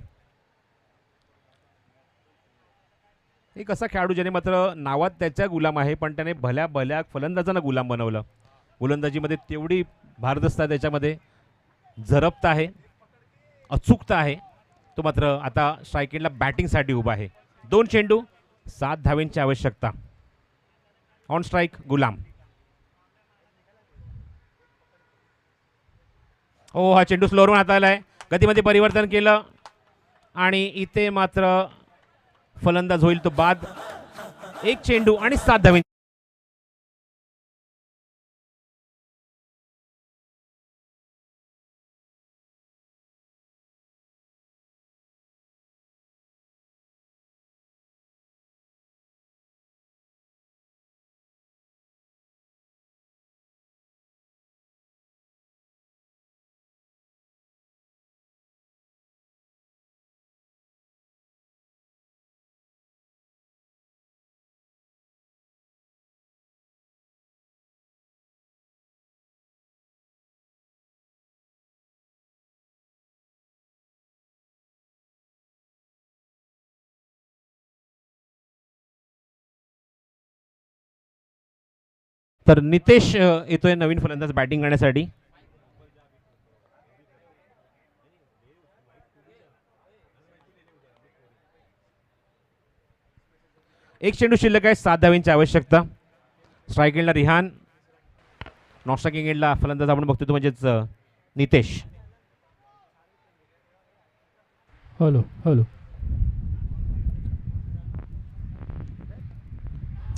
एक असा खेळाडू ज्याने मात्र नावात त्याच्या गुलाम आहे, पण त्याने भल्या भल्या फलंदाजांना गुलाम बनवलं. गोलंदाजीमध्ये तेवढी भारदस्त आहे, त्याच्यामध्ये झरपता आहे, अचूकता आहे. तो मात्र आता स्ट्राईक एंडला बॅटिंगसाठी उभा आहे. 2 चेंडू 7 धावांची आवश्यकता. ऑन स्ट्राईक गुलाम. हो, हा चेंडू स्लोवरून हाताळला आहे. गतीमध्ये परिवर्तन केलं आणि इथे मात्र फलंदाज होईल तो बाद. 1 चेंडू आणि 7 धावे. तर नितेश येतोय नवीन फलंदाज बॅटिंग करण्यासाठी. एक चेंडू शिल्लक आहे. 7 धावांची आवश्यकता. स्ट्राईक एंडला रिहान, नॉन स्ट्रायकिंग एंडला फलंदाज आपण बघतो तो म्हणजेच नितेश. Hello hello.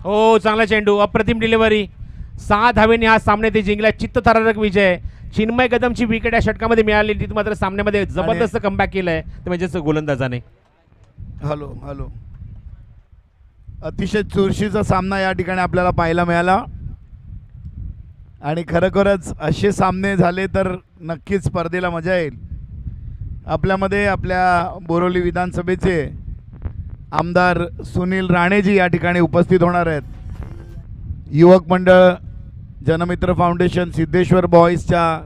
हो, चांगला चेंडू, अप्रतिम डिलिव्हरी. 6 धावेने हा सामना ते जिंकला. चित्तथरारक विजय. चिन्मय कदमची विकेट या षटकामध्ये मिळाली. तिथे मात्र सामन्यामध्ये जबरदस्त कमबॅक केलंय ते म्हणजेच गोलंदाजाने. Hello hello. अतिशय चुरशीचा सामना या ठिकाणी आपल्याला पाहायला मिळाला आणि खरोखरच असे सामने झाले तर नक्कीच स्पर्धेला मजा येईल. आपल्यामध्ये आपल्या बोरिवली विधानसभेचे आमदार सुनील राणेजी या ठिकाणी उपस्थित होणार आहेत. युवक मंडळ जनमित्र फाउंडेशन सिद्धेश्वर बॉईजच्या